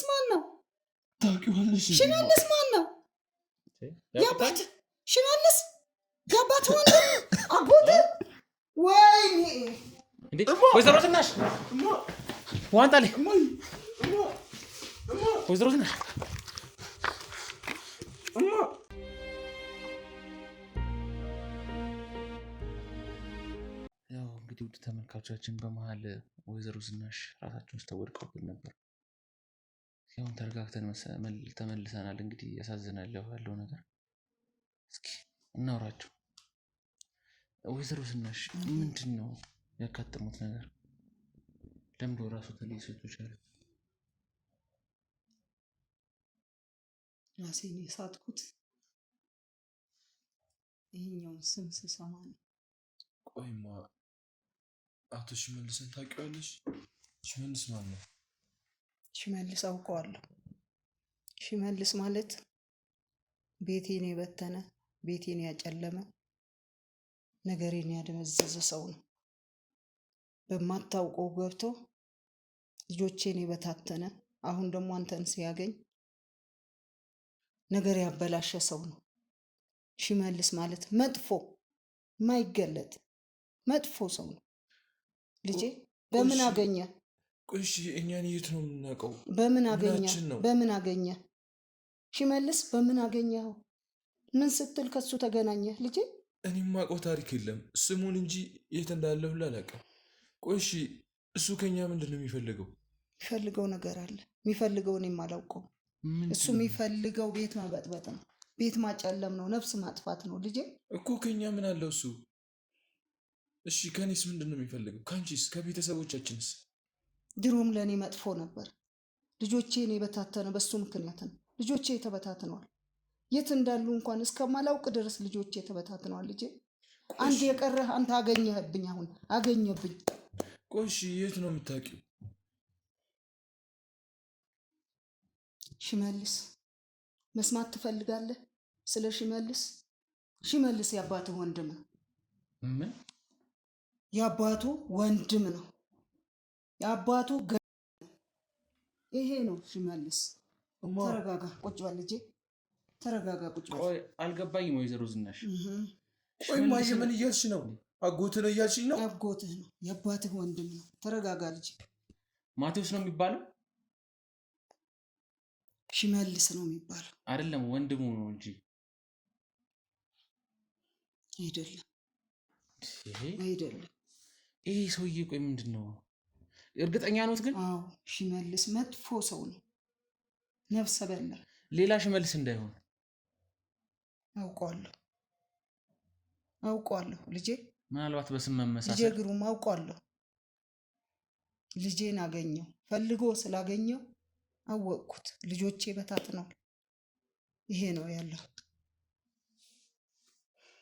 ማን ነው? ታውቂዋለሽ? ሽመልስ ማን ነው? ያባት ሽመልስ ያባት ወንድም አጎት። ወይኔ እንዴ! ወይዘሮ ዝናሽ ዋንጣሌ፣ ወይዘሮ ዝናሽ ያው እንግዲህ ውድ ተመልካቾቻችን በመሀል ወይዘሮ ዝናሽ ራሳቸውን ውስጥ ተወድቀውብን ነበር። ያውን ተረጋግተን ተመልሰናል። እንግዲህ ያሳዝናል ያለው ነገር። እስኪ እናውራቸው። ወይዘሮ ዝናሽ ምንድን ነው ያጋጠሙት ነገር? ለምዶ ራሱ ተለይቶ ይችላል። ራሴን የሳትኩት ይሄኛውን ስም ስሰማ ነው። ቆይማ አቶ ሽመልስን ታውቂዋለሽ? ሽመልስ ማን ነው? ሽመልስ አውቀዋለሁ። ሽመልስ ማለት ቤቴን የበተነ፣ ቤቴን ያጨለመ፣ ነገሬን ያደመዘዘ ሰው ነው። በማታውቀው ገብቶ ልጆቼን የበታተነ፣ አሁን ደግሞ አንተን ሲያገኝ ነገር ያበላሸ ሰው ነው። ሽመልስ ማለት መጥፎ ማይገለጥ መጥፎ ሰው ነው ልጄ። በምን አገኘ? እሺ እኛን የት ነው የምናውቀው? በምን አገኘ? ምናችን ነው? በምን አገኘ? ሽመልስ በምን አገኘው? ምን ስትል ከሱ ተገናኘ ልጄ? እኔ የማውቀው ታሪክ የለም ስሙን እንጂ የት እንዳለ ሁሉ አላውቅም። ቆይ እሺ እሱ ከኛ ምንድን ነው የሚፈልገው? የሚፈልገው ነገር አለ። የሚፈልገው እኔም አላውቀው። እሱ የሚፈልገው ቤት መበጥበጥ ነው፣ ቤት ማጨለም ነው፣ ነፍስ ማጥፋት ነው ልጄ። እኮ ከኛ ምን አለው እሱ? እሺ ከኔስ ምንድን ነው የሚፈልገው? ከአንቺስ? ከቤተሰቦቻችንስ? ድሮም ለእኔ መጥፎ ነበር። ልጆቼን የበታተነ በሱ ምክንያት ነው። ልጆቼ ተበታትነዋል። የት እንዳሉ እንኳን እስከማላውቅ ድረስ ልጆቼ ተበታትነዋል ልጄ። አንድ የቀረህ አንተ አገኘህብኝ። አሁን አገኘብኝ። ቆይ እሺ የት ነው የምታውቂው? ሽመልስ መስማት ትፈልጋለህ? ስለ ሽመልስ? ሽመልስ የአባትህ ወንድም ነው። ምን? የአባቱ ወንድም ነው። የአባቱ ይሄ ነው ሽመልስ። ተረጋጋ፣ ቁጭ በል ልጄ፣ ተረጋጋ፣ ቁጭ በል። ቆይ አልገባኝም ወይዘሮ ዝናሽ። ቆይ ማየ ምን እያልሽ ነው? አጎትህ ነው እያልሽኝ ነው? አጎትህ ነው፣ የአባትህ ወንድም ነው። ተረጋጋ ልጄ። ማቴዎስ ነው የሚባለው? ሽመልስ ነው የሚባለው። አይደለም ወንድሙ ነው እንጂ። አይደለም አይደለም። ይሄ ሰውዬ ቆይ ምንድን ነው? እርግጠኛ ኖት ግን? አዎ ሽመልስ መጥፎ ሰው ነው፣ ነፍሰ በላ። ሌላ ሽመልስ እንዳይሆን አውቀዋለሁ፣ አውቀዋለሁ ልጄ። ምናልባት በስም መመሳሰል። ልጄ ግሩም አውቀዋለሁ። ልጄን አገኘው፣ ፈልጎ ስላገኘው አወቅኩት። ልጆቼ በታትነዋል። ይሄ ነው ያለው።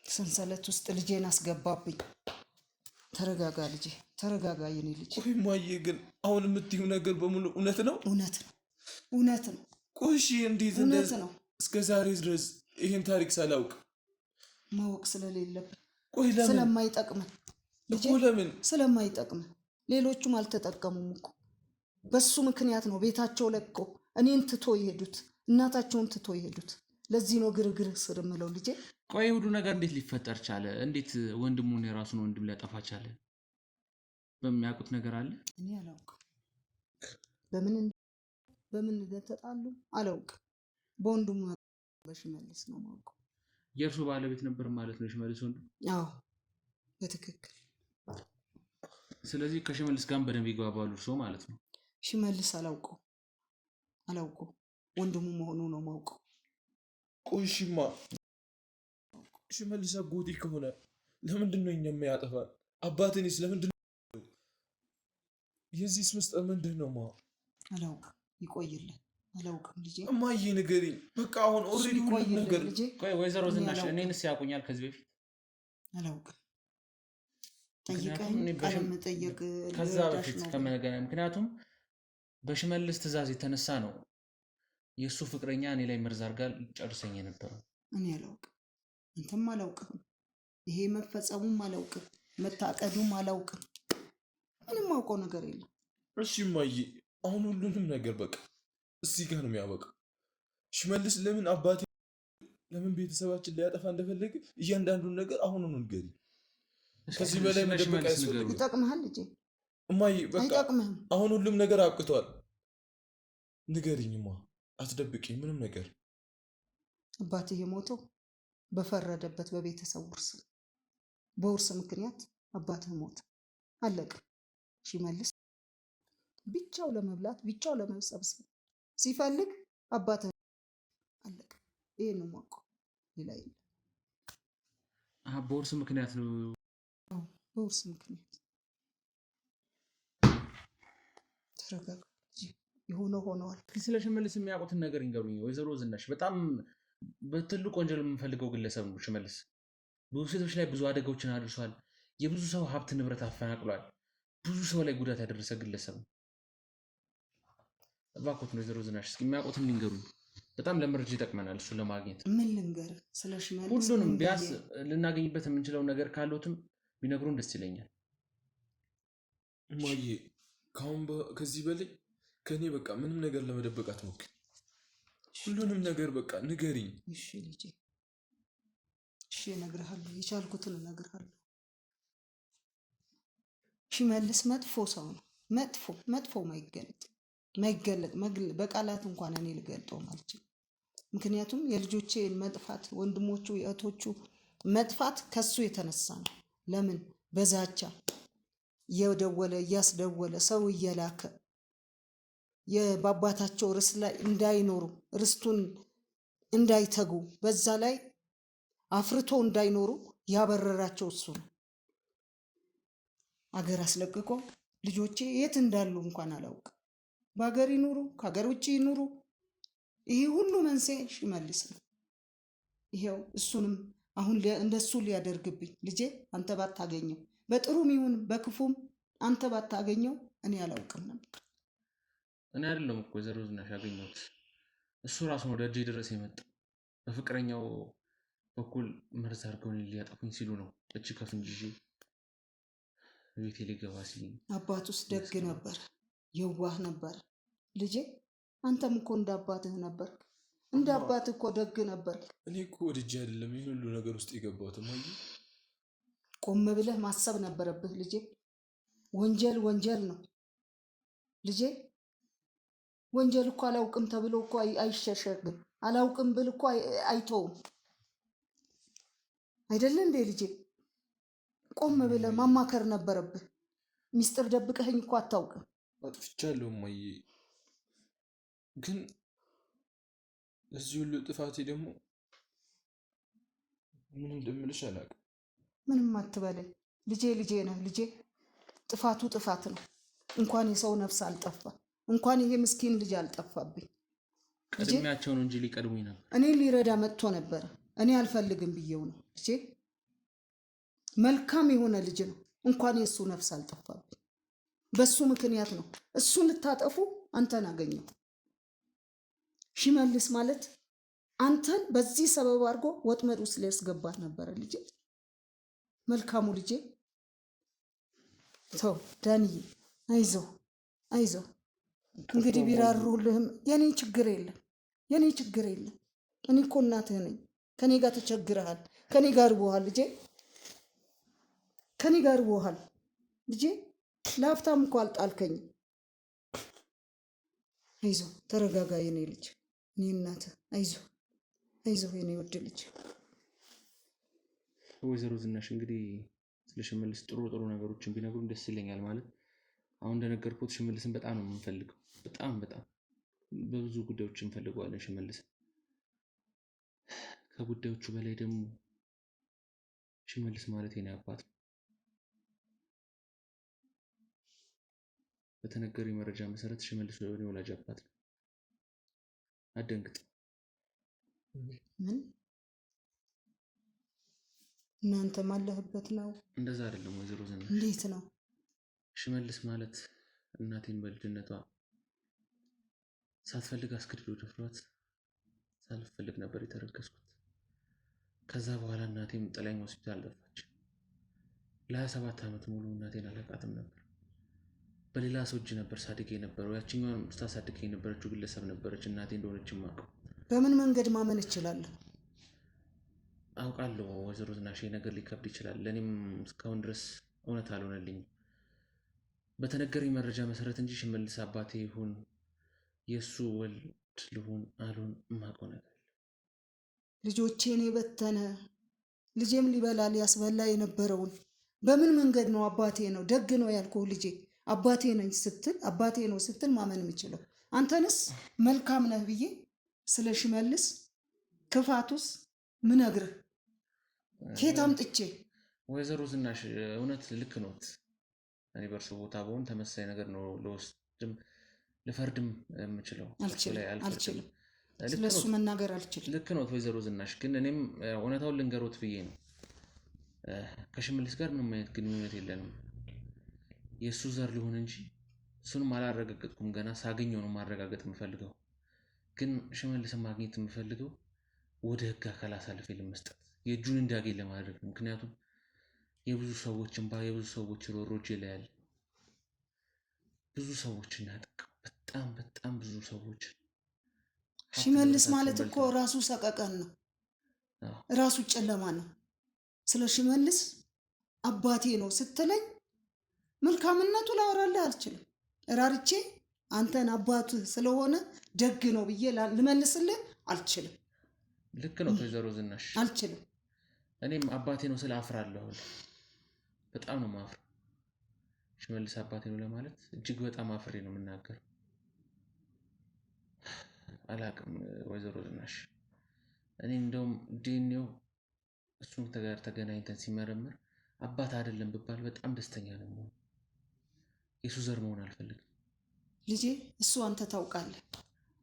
ሰንሰለት ውስጥ ልጄን አስገባብኝ። ተረጋጋ ልጄ፣ ተረጋጋ የኔ ልጅ። ቆይ ማየ ግን አሁን የምትይው ነገር በሙሉ እውነት ነው? እውነት ነው፣ እውነት ነው። ቆይ እሺ እንዴት እውነት ነው። እስከ ዛሬ ድረስ ይህን ታሪክ ሳላውቅ? ማወቅ ስለሌለብን፣ ቆይ ለምን? ስለማይጠቅምን ልጄ፣ ለምን? ስለማይጠቅምን። ሌሎቹም አልተጠቀሙም እኮ በሱ ምክንያት ነው ቤታቸው ለቆ እኔን ትቶ የሄዱት፣ እናታቸውን ትቶ የሄዱት። ለዚህ ነው ግርግር ስር የምለው ልጄ። ቆይ ሁሉ ነገር እንዴት ሊፈጠር ቻለ? እንዴት ወንድሙን የራሱን ወንድም ሊያጠፋ ቻለ? በሚያውቁት ነገር አለ? እኔ አላውቅም። በምን እንደተጣሉ አላውቅም። በወንድሙ በሽመልስ ነው የማውቀው። የእርሱ ባለቤት ነበር ማለት ነው የሽመልስ ወንድም? አዎ በትክክል። ስለዚህ ከሽመልስ ጋር በደንብ ይግባባሉ እርሶ ማለት ነው? ሽመልስ አላውቀው፣ ወንድሙ መሆኑ ነው የማውቀው። ቆይ እሺማ ሽመልስ አጎቴ ከሆነ ለምንድን ነው እኛ የሚያጠፋን? አባትንስ ለምንድን ነው? የዚህስ ምስጢር ምንድን ነው? አላውቅም። ይቆይልን። አላውቅም ልጄ። እማዬ ንገሪኝ። በቃ አሁን ኦልሬዲ ሁሉም ነገር። ቆይ ወይዘሮ ዝናሽ እኔንስ ያውቁኛል ከዚህ በፊት? አላውቅም። ጠይቀኝ ቃል መጠየቅ ከዛ በፊት ከመገናኘት። ምክንያቱም በሽመልስ ትዕዛዝ የተነሳ ነው የእሱ ፍቅረኛ እኔ ላይ መርዝ አድርጋ ጨርሰኝ የነበረው። እኔ አላውቅም፣ አንተም አላውቅም። ይሄ መፈጸሙም አላውቅም፣ መታቀዱም አላውቅም። ምንም አውቀው ነገር የለም። እሺ እማዬ አሁን ሁሉንም ነገር በቃ እዚህ ጋር ነው የሚያበቃው። ሽመልስ ለምን አባቴ ለምን ቤተሰባችን ሊያጠፋ እንደፈለገ እያንዳንዱን ነገር አሁን ነው ንገሪኝ። ከዚህ በላይ መደበቅ አያስፈልግም። ይጠቅምሃል ልጄ። እማዬ በቃ አይጠቅምህም። አሁን ሁሉም ነገር አብቅቷል። ንገሪኝማ፣ አትደብቂኝ ምንም ነገር። አባትህ የሞተው በፈረደበት በቤተሰብ ውርስ፣ በውርስ ምክንያት አባትህ ሞተ። አለቀ። ሽመልስ ብቻው ለመብላት ብቻው ለመሰብሰብ ሲፈልግ አባትህ አለቀ። ይሄን ነው የማውቀው፣ ሌላ የለም። በውርስ ምክንያት ነው? በውርስ ምክንያት። ተረጋጋ። የሆነ ሆነዋል። ስለ ሽመልስ የሚያውቁትን ነገር ይንገሩኝ ወይዘሮ ዝናሽ። በጣም በትልቅ ወንጀል የምንፈልገው ግለሰብ ነው ሽመልስ። ብዙ ሴቶች ላይ ብዙ አደጋዎችን አድርሷል። የብዙ ሰው ሀብት ንብረት አፈናቅሏል። ብዙ ሰው ላይ ጉዳት ያደረሰ ግለሰብ ነው። እባክዎት ወይዘሮ ዝናሽ እስኪ የሚያውቁትን ሊንገሩኝ። በጣም ለመረጃ ይጠቅመናል እሱን ለማግኘት። ምን ልንገር ስለ ሽመልስ? ሁሉንም ቢያንስ ልናገኝበት የምንችለው ነገር ካሉትም ቢነግሩን ደስ ይለኛል። እማዬ ከዚህ በላይ ከኔ በቃ ምንም ነገር ለመደበቅ አትሞክሪ። ሁሉንም ነገር በቃ ንገሪኝ። እሺ ልጄ፣ እሺ እነግርሃለሁ፣ የቻልኩትን እነግርሃለሁ። ሽመልስ መጥፎ ሰው ነው። መጥፎ ማይገለጥ በቃላት እንኳን እኔ ልገልጠው አልችልም። ምክንያቱም የልጆቼ መጥፋት ወንድሞቹ የእህቶቹ መጥፋት ከሱ የተነሳ ነው። ለምን በዛቻ እየደወለ እያስደወለ ሰው እየላከ የባባታቸው ርስት ላይ እንዳይኖሩ ርስቱን እንዳይተጉ በዛ ላይ አፍርቶ እንዳይኖሩ ያበረራቸው እሱ ነው። አገር አስለቅቆ ልጆቼ የት እንዳሉ እንኳን አላውቅም። በሀገር ይኑሩ ከሀገር ውጭ ይኑሩ ይሄ ሁሉ መንስኤ ሽመልስ ነው። ይሄው እሱንም አሁን እንደሱ ሊያደርግብኝ ልጄ አንተ ባታገኘው በጥሩም ይሁን በክፉም አንተ ባታገኘው እኔ አላውቅም ነበር። እኔ አይደለም እኮ ወይዘሮ ዝናሽ ያገኘሁት እሱ ራሱ ነው ደጄ ድረስ የመጣ በፍቅረኛው በኩል መርዝ አድርገው ሊያጠፉኝ ሲሉ ነው እጅ ከፍንጅ ይዤ ቤቴ ሊገባ ሲል። አባቱስ ደግ ነበር፣ የዋህ ነበር። ልጄ አንተም እኮ እንደ አባትህ ነበር፣ እንደ አባትህ እኮ ደግ ነበር። እኔ እኮ ወድጄ አይደለም ይህን ሁሉ ነገር ውስጥ የገባሁት እማዬ። ቆም ብለህ ማሰብ ነበረብህ ልጄ። ወንጀል ነው ልጄ። ወንጀል እኮ አላውቅም ተብሎ እኮ አይሸሸግም። አላውቅም ብል እኮ አይተውም አይደለ እንዴ ልጄ? ቆም ብለህ ማማከር ነበረብህ። ሚስጥር ደብቀኸኝ እኮ አታውቅም። አጥፍቻለሁ እማዬ፣ ግን እዚህ ሁሉ ጥፋቴ ደግሞ ምን እንደምልሽ አላውቅም። ምንም አትበለኝ ልጄ ነህ ልጄ። ጥፋቱ ጥፋት ነው። እንኳን የሰው ነፍስ አልጠፋ፣ እንኳን ይሄ ምስኪን ልጅ አልጠፋብኝ። ቀድሜያቸው ነው እንጂ ሊቀድሙኝ ነበር። እኔ ሊረዳ መጥቶ ነበረ። እኔ አልፈልግም ብዬው ነው ልጄ። መልካም የሆነ ልጅ ነው። እንኳን የእሱ ነፍስ አልጠፋብኝ። በሱ ምክንያት ነው እሱን ልታጠፉ አንተን አገኘው። ሽመልስ ማለት አንተን በዚህ ሰበብ አድርጎ ወጥመድ ውስጥ ሊያስገባት ነበረ ልጄ። መልካሙ ልጄ። ተው ዳንዬ፣ አይዞ። እንግዲህ ቢራሩልህም የኔ ችግር የለም። እኔ እኮ እናትህ ነኝ። ከኔ ጋር ተቸግረሃል። ከኔ ጋር ቦሃል ልጄ፣ ከኔ ጋር ቦሃል ልጄ። ለሀብታም እኮ አልጣልከኝም። አይዞ ተረጋጋ የኔ ልጅ፣ እኔ እናትህ። አይዞ የኔ ውድ ልጅ። ወይዘሮ ዝናሽ እንግዲህ ስለ ሽመልስ ጥሩ ነገሮችን ቢነግሩን ደስ ይለኛል። ማለት አሁን እንደነገርኩት ሽመልስን በጣም ነው የምንፈልገው። በጣም በብዙ ጉዳዮች እንፈልገዋለን ሽመልስን። ከጉዳዮቹ በላይ ደግሞ ሽመልስ ማለት የኔ አባት ነው። በተነገረኝ መረጃ መሰረት ሽመልስ የኔ ወላጅ አባት ነው። አደንግጥ። ምን እናንተ ማለህበት ነው? እንደዛ አይደለም ወይዘሮ ዝናሽ። እንዴት ነው? ሽመልስ ማለት እናቴን በልጅነቷ ሳትፈልግ አስገድዶ ደፍሯት ሳልፈልግ ነበር የተረገዝኩት። ከዛ በኋላ እናቴም ጥላኝ ሆስፒታል ገባች። ለ27 ዓመት ሙሉ እናቴን አላውቃትም ነበር። በሌላ ሰው እጅ ነበር ሳድግ የነበረው። ያችኛዋን ስታሳድግ የነበረችው ግለሰብ ነበረች እናቴ እንደሆነች የማውቀው። በምን መንገድ ማመን እችላለሁ? አውቃለሁ ወይዘሮ ዝናሽ፣ ነገር ሊከብድ ይችላል። ለእኔም እስካሁን ድረስ እውነት አልሆነልኝም። በተነገረኝ መረጃ መሰረት እንጂ ሽመልስ አባቴ ይሁን የእሱ ወልድ ልሁን አልሁን የማውቀው ነገር ልጆቼን የበተነ ልጄም ሊበላ ሊያስበላ የነበረውን በምን መንገድ ነው አባቴ ነው ደግ ነው ያልኩህ ልጄ አባቴ ነኝ ስትል አባቴ ነው ስትል ማመን የምችለው? አንተንስ መልካም ነህ ብዬ ስለ ሽመልስ ክፋቱስ ምነግርህ ከየት አምጥቼ? ወይዘሮ ዝናሽ እውነት ልክ ኖት። እኔ በእርሱ ቦታ በሆን ተመሳሳይ ነገር ነው ለወስድም ልፈርድም የምችለው። አልችልም። ስለሱ መናገር አልችልም። ልክ ኖት ወይዘሮ ዝናሽ፣ ግን እኔም እውነታውን ልንገሮት ብዬ ነው። ከሽመልስ ጋር ምንም አይነት ግንኙነት የለንም። የእሱ ዘር ሊሆን እንጂ እሱንም አላረጋገጥኩም። ገና ሳገኘው ነው ማረጋገጥ የምፈልገው። ግን ሽመልስን ማግኘት የምፈልገው ወደ ህግ አካል አሳልፌ ለመስጠት የእጁን እንዲያገኝ ለማድረግ ነው። ምክንያቱም የብዙ ሰዎች እንባ የብዙ ሰዎች ሮሮ እጄ ላይ ያለ ብዙ ሰዎችን ያጠቃ በጣም ብዙ ሰዎች። ሽመልስ ማለት እኮ ራሱ ሰቀቀን ነው፣ ራሱ ጨለማ ነው። ስለ ሽመልስ አባቴ ነው ስትለኝ መልካምነቱ ላወራልህ አልችልም። ራርቼ አንተን አባቱ ስለሆነ ደግ ነው ብዬ ልመልስልህ አልችልም። ልክ ነው ወይዘሮ ዝናሽ፣ አልችልም። እኔም አባቴ ነው ስለ አፍራለሁ። በጣም ነው ማፍር። ሽመልስ አባቴ ነው ለማለት እጅግ በጣም አፍሬ ነው የምናገረው። አላቅም ወይዘሮ ዝናሽ፣ እኔ እንደውም ዲኤንኤው እሱን ጋር ተገናኝተን ሲመረምር አባት አይደለም ብባል በጣም ደስተኛ ነው የምሆነው። የሱ ዘር መሆን አልፈልግም። ልጄ እሱ አንተ ታውቃለህ፣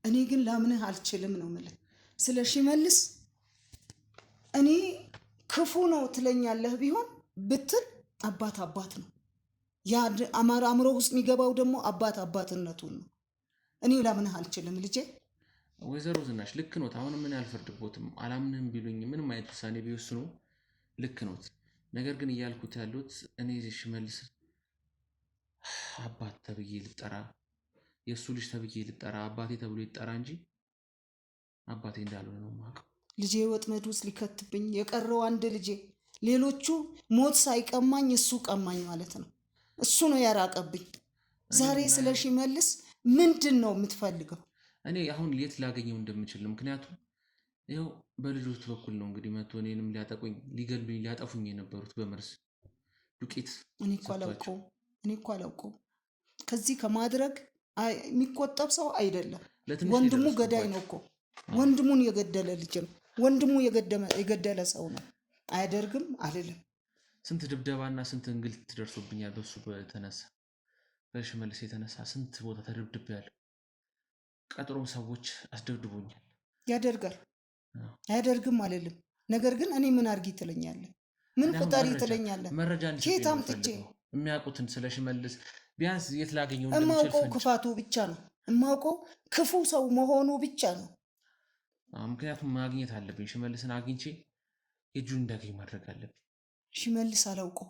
እኔ ግን ላምንህ አልችልም ነው የምልህ። ስለ ሽመልስ እኔ ክፉ ነው ትለኛለህ ቢሆን ብትል አባት አባት ነው። ያ አእምሮ ውስጥ የሚገባው ደግሞ አባት አባትነቱን ነው። እኔ ላምንህ አልችልም ልጄ። ወይዘሮ ዝናሽ ልክ ኖት። አሁንም ምን አልፈርድቦትም። አላምንም ቢሉኝ ምንም አይነት ውሳኔ ቢወስኑ ልክ ኖት። ነገር ግን እያልኩት ያሉት እኔ ሽመልስ አባት ተብዬ ልጠራ፣ የእሱ ልጅ ተብዬ ልጠራ፣ አባቴ ተብሎ ይጠራ እንጂ አባቴ እንዳልሆነ ነው የማውቀው። ልጄ ወጥመድ ውስጥ ሊከትብኝ የቀረው አንድ ልጄ፣ ሌሎቹ ሞት ሳይቀማኝ እሱ ቀማኝ ማለት ነው። እሱ ነው ያራቀብኝ። ዛሬ ስለ ሽመልስ ምንድን ነው የምትፈልገው? እኔ አሁን የት ላገኘው እንደምችል ነው። ምክንያቱም ይኸው በልጆች በኩል ነው እንግዲህ መቶ እኔንም ሊያጠቁኝ፣ ሊገሉኝ፣ ሊያጠፉኝ የነበሩት በመርዝ ዱቄት። እኔ እኮ አላውቀው ከዚህ ከማድረግ የሚቆጠብ ሰው አይደለም። ወንድሙ ገዳይ ነው እኮ። ወንድሙን የገደለ ልጅ ነው። ወንድሙ የገደለ ሰው ነው። አያደርግም አልልም። ስንት ድብደባና ስንት እንግልት ደርሶብኛል በሱ በተነሳ በሽመልስ የተነሳ ስንት ቦታ ተደብድቤያለሁ። ቀጥሮም ሰዎች አስደብድቦኛል። ያደርጋል አያደርግም አልልም። ነገር ግን እኔ ምን አርጊ ትለኛለህ? ምን ቁጠሪ ትለኛለህ? መረጃ ኬት አምጥቼ የሚያውቁትን ስለ ሽመልስ ቢያንስ የት ላገኘው እማውቀው ክፋቱ ብቻ ነው። እማውቀው ክፉ ሰው መሆኑ ብቻ ነው። ምክንያቱም ማግኘት አለብኝ። ሽመልስን አግኝቼ እጁን እንዳገኝ ማድረግ አለብኝ። ሽመልስ አላውቀው፣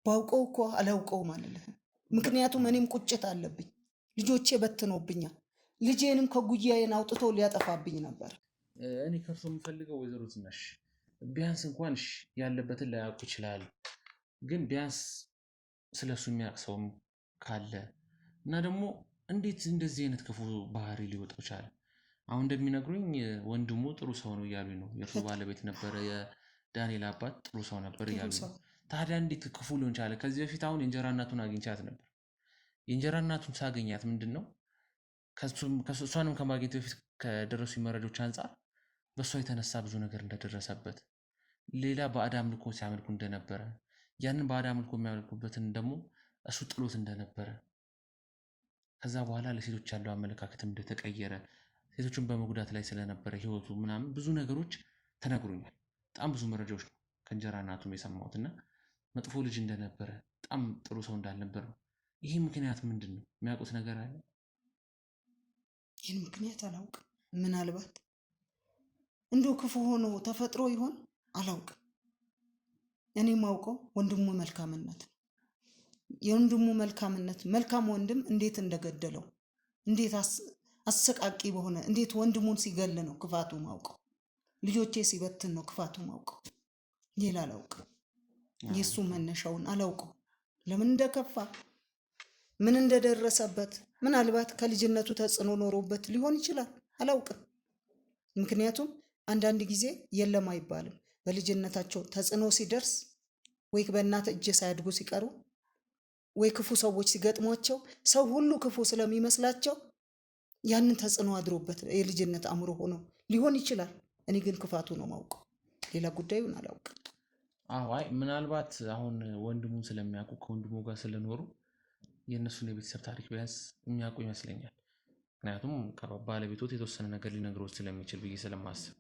ባውቀው እኮ አላውቀው ማለት ነው። ምክንያቱም እኔም ቁጭት አለብኝ። ልጆቼ በትኖብኛል። ልጄንም ከጉያዬን አውጥቶ ሊያጠፋብኝ ነበር። እኔ ከእርሶ የምፈልገው ወይዘሮ ዝናሽ ቢያንስ እንኳን ያለበትን ላያውቁ ይችላል፣ ግን ቢያንስ ስለሱ የሚያውቅ ሰውም ካለ እና ደግሞ እንዴት እንደዚህ አይነት ክፉ ባህሪ ሊወጣው ቻለ? አሁን እንደሚነግሩኝ ወንድሙ ጥሩ ሰው ነው እያሉኝ ነው። የእርሱ ባለቤት ነበረ፣ የዳንኤል አባት ጥሩ ሰው ነበር እያሉኝ ነው። ታዲያ እንዴት ክፉ ሊሆን ቻለ? ከዚህ በፊት አሁን የእንጀራ እናቱን አግኝቻት ነበር። የእንጀራ እናቱን ሳገኛት ምንድን ነው እሷንም ከማግኘት በፊት ከደረሱ መረጃዎች አንጻር በእሷ የተነሳ ብዙ ነገር እንደደረሰበት፣ ሌላ ባዕድ አምልኮ ሲያመልኩ እንደነበረ፣ ያንን ባዕድ አምልኮ የሚያመልኩበትን ደግሞ እሱ ጥሎት እንደነበረ፣ ከዛ በኋላ ለሴቶች ያለው አመለካከትም እንደተቀየረ፣ ሴቶችን በመጉዳት ላይ ስለነበረ ህይወቱ ምናምን ብዙ ነገሮች ተነግሮኛል። በጣም ብዙ መረጃዎች ነው ከእንጀራ እናቱም የሰማሁት እና መጥፎ ልጅ እንደነበረ፣ በጣም ጥሩ ሰው እንዳልነበር ነው። ይህ ምክንያት ምንድን ነው? የሚያውቁት ነገር አለ? ይህን ምክንያት አላውቅም። ምናልባት እንዲሁ ክፉ ሆኖ ተፈጥሮ ይሆን አላውቅም። እኔ ማውቀው ወንድሙ መልካምነት ነው። የወንድሙ መልካምነት፣ መልካም ወንድም እንዴት እንደገደለው፣ እንዴት አሰቃቂ በሆነ እንዴት ወንድሙን ሲገል ነው ክፋቱ ማውቀው። ልጆቼ ሲበትን ነው ክፋቱ ማውቀው። ሌላ አላውቅም። የእሱ መነሻውን አላውቀው። ለምን እንደከፋ ምን እንደደረሰበት፣ ምናልባት ከልጅነቱ ተጽዕኖ ኖሮበት ሊሆን ይችላል። አላውቅም። ምክንያቱም አንዳንድ ጊዜ የለም አይባልም። በልጅነታቸው ተጽዕኖ ሲደርስ ወይ በእናት እጅ ሳያድጉ ሲቀሩ ወይ ክፉ ሰዎች ሲገጥሟቸው ሰው ሁሉ ክፉ ስለሚመስላቸው ያንን ተጽዕኖ አድሮበት የልጅነት አእምሮ ሆኖ ሊሆን ይችላል። እኔ ግን ክፋቱ ነው ማውቀው። ሌላ ጉዳዩን አላውቅም። አይ ምናልባት አሁን ወንድሙን ስለሚያውቁ ከወንድሙ ጋር ስለኖሩ የእነሱን የቤተሰብ ታሪክ ቢያንስ የሚያውቁ ይመስለኛል። ምክንያቱም ከባለቤቶት የተወሰነ ነገር ሊነግሮት ስለሚችል ብዬ ስለማስብ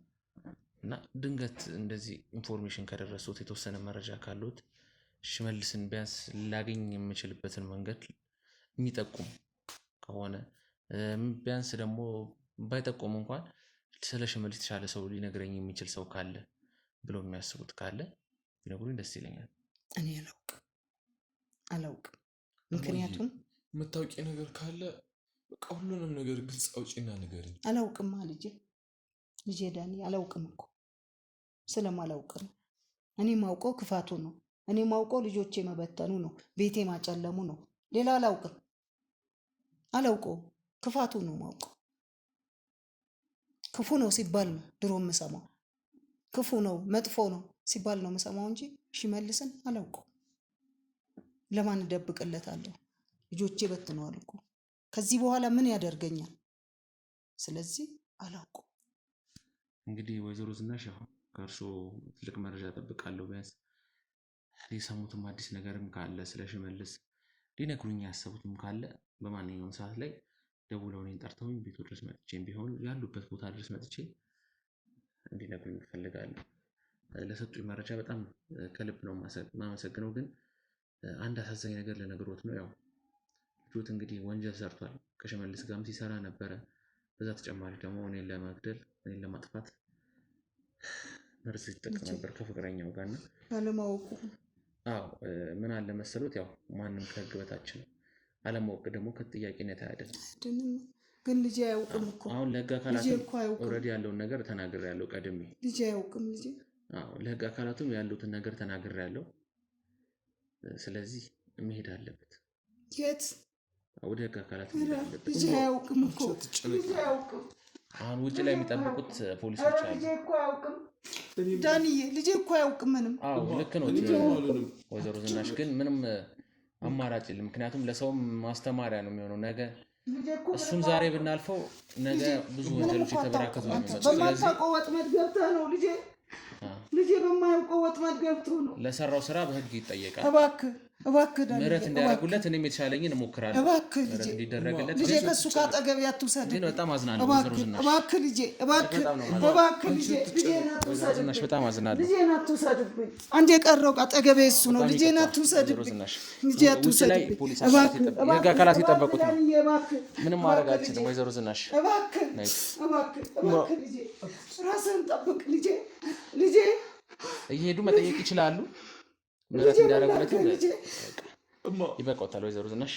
እና ድንገት እንደዚህ ኢንፎርሜሽን ከደረሱት የተወሰነ መረጃ ካሉት ሽመልስን ቢያንስ ላገኝ የምችልበትን መንገድ የሚጠቁም ከሆነ ቢያንስ ደግሞ ባይጠቁም እንኳን ስለ ሽመልስ የተሻለ ሰው ሊነግረኝ የሚችል ሰው ካለ ብሎ የሚያስቡት ካለ ቢነግሩኝ ደስ ይለኛል። እኔ አላውቅም። ምክንያቱም የምታውቂ ነገር ካለ በቃ ሁሉንም ነገር ግልጽ አውጪና ንገሪኝ። አላውቅም ልጄ ዳኒ፣ አላውቅም እኮ ስለማላውቅ ነው። እኔ ማውቀው ክፋቱ ነው። እኔ ማውቀው ልጆቼ መበተኑ ነው፣ ቤቴ ማጨለሙ ነው። ሌላ አላውቅም። አላውቀውም። ክፋቱ ነው ማውቀው። ክፉ ነው ሲባል ነው ድሮ የምሰማው። ክፉ ነው መጥፎ ነው ሲባል ነው የምሰማው እንጂ ሽመልስን አላውቀው። ለማን እደብቅለታለሁ? ልጆቼ በትነዋል እኮ። ከዚህ በኋላ ምን ያደርገኛል? ስለዚህ አላውቀው። እንግዲህ ወይዘሮ ዝናሽ ያው ከእርሶ ትልቅ መረጃ እጠብቃለሁ። ቢያንስ የሰሙትም አዲስ ነገርም ካለ ስለ ሽመልስ ሊነግሩኝ ያሰቡትም ካለ በማንኛውም ሰዓት ላይ ደውለው እኔን ጠርተውኝ ቤቱ ድረስ መጥቼም ቢሆን ያሉበት ቦታ ድረስ መጥቼ እንዲነግሩኝ እፈልጋለሁ። ለሰጡኝ መረጃ በጣም ከልብ ነው የማመሰግነው። ግን አንድ አሳዛኝ ነገር ልነግሮት ነው። ያው ልጆት እንግዲህ ወንጀል ሰርቷል። ከሽመልስ ጋርም ሲሰራ ነበረ። በዛ ተጨማሪ ደግሞ እኔን ለመግደል እኔን ለማጥፋት መርዝ ሲጠቀም ነበር ከፍቅረኛው ጋር እና አለማወቁ። አዎ ምን አለ መሰሉት፣ ያው ማንም ከህግ በታች ነው። አለማወቅ ደግሞ ከተጠያቂነት አያድንም። ግን ልጅ አያውቅም እኮ። አሁን ለህግ አካላት ኦልሬዲ ያለውን ነገር ተናግሬያለሁ ቀድሜ። ልጅ አያውቅም ልጅ። አዎ ለህግ አካላቱም ያሉትን ነገር ተናግሬያለሁ። ስለዚህ መሄድ አለበት። የት? ወደ ህግ አካላት መሄድ አለበት። ልጅ አያውቅም እኮ። ልጅ አያውቅም። አሁን ውጭ ላይ የሚጠብቁት ፖሊሶች አሉ። ልጅ እኮ አያውቅም ዳንዬ፣ ልጅ እኮ አያውቅም ምንም። አዎ ልክ ነው ወይዘሮ ዝናሽ፣ ግን ምንም አማራጭ የለም። ምክንያቱም ለሰውም ማስተማሪያ ነው የሚሆነው። ነገ እሱን ዛሬ ብናልፈው ነገ ብዙ ወንጀሎች የተበራከቱ ነው የሚመጡት። በማታውቀው ወጥመድ ገብተህ ነው ልጄ። ልጄ በማያውቀው ወጥመድ ገብቶ ነው። ለሰራው ስራ በህግ ይጠየቃል። እባክህ ዳንዬ፣ ምህረት እንዲያደርጉለት እኔም የተሻለኝን እሞክራለሁ። እባክህ ልጄ እንዲደረግለት። ልጄ ከሱ ካጠገብ ያትውሰድ። ግን በጣም አዝናለሁ ወይዘሮ ዝናሽ። እባክህ ልጄ፣ እባክህ ልጄ፣ ልጄን አትውሰድብኝ። በጣም አዝናለሁ። ልጄን አትውሰድብኝ። አንድ የቀረው አጠገቤ እሱ ነው። ልጄን አትውሰድብኝ። ልጄ አትውሰድብኝ። የህግ አካላት የጠበቁት ነው። ምንም ማድረግ አልችልም ወይዘሮ ዝናሽ። እባክህ ልጄ፣ ራስህን ጠብቅ ልጄ። እየሄዱ መጠየቅ ይችላሉ። ምህረት እንዲያደርጉለት ይበቃዎታል ወይዘሮ ዝናሽ።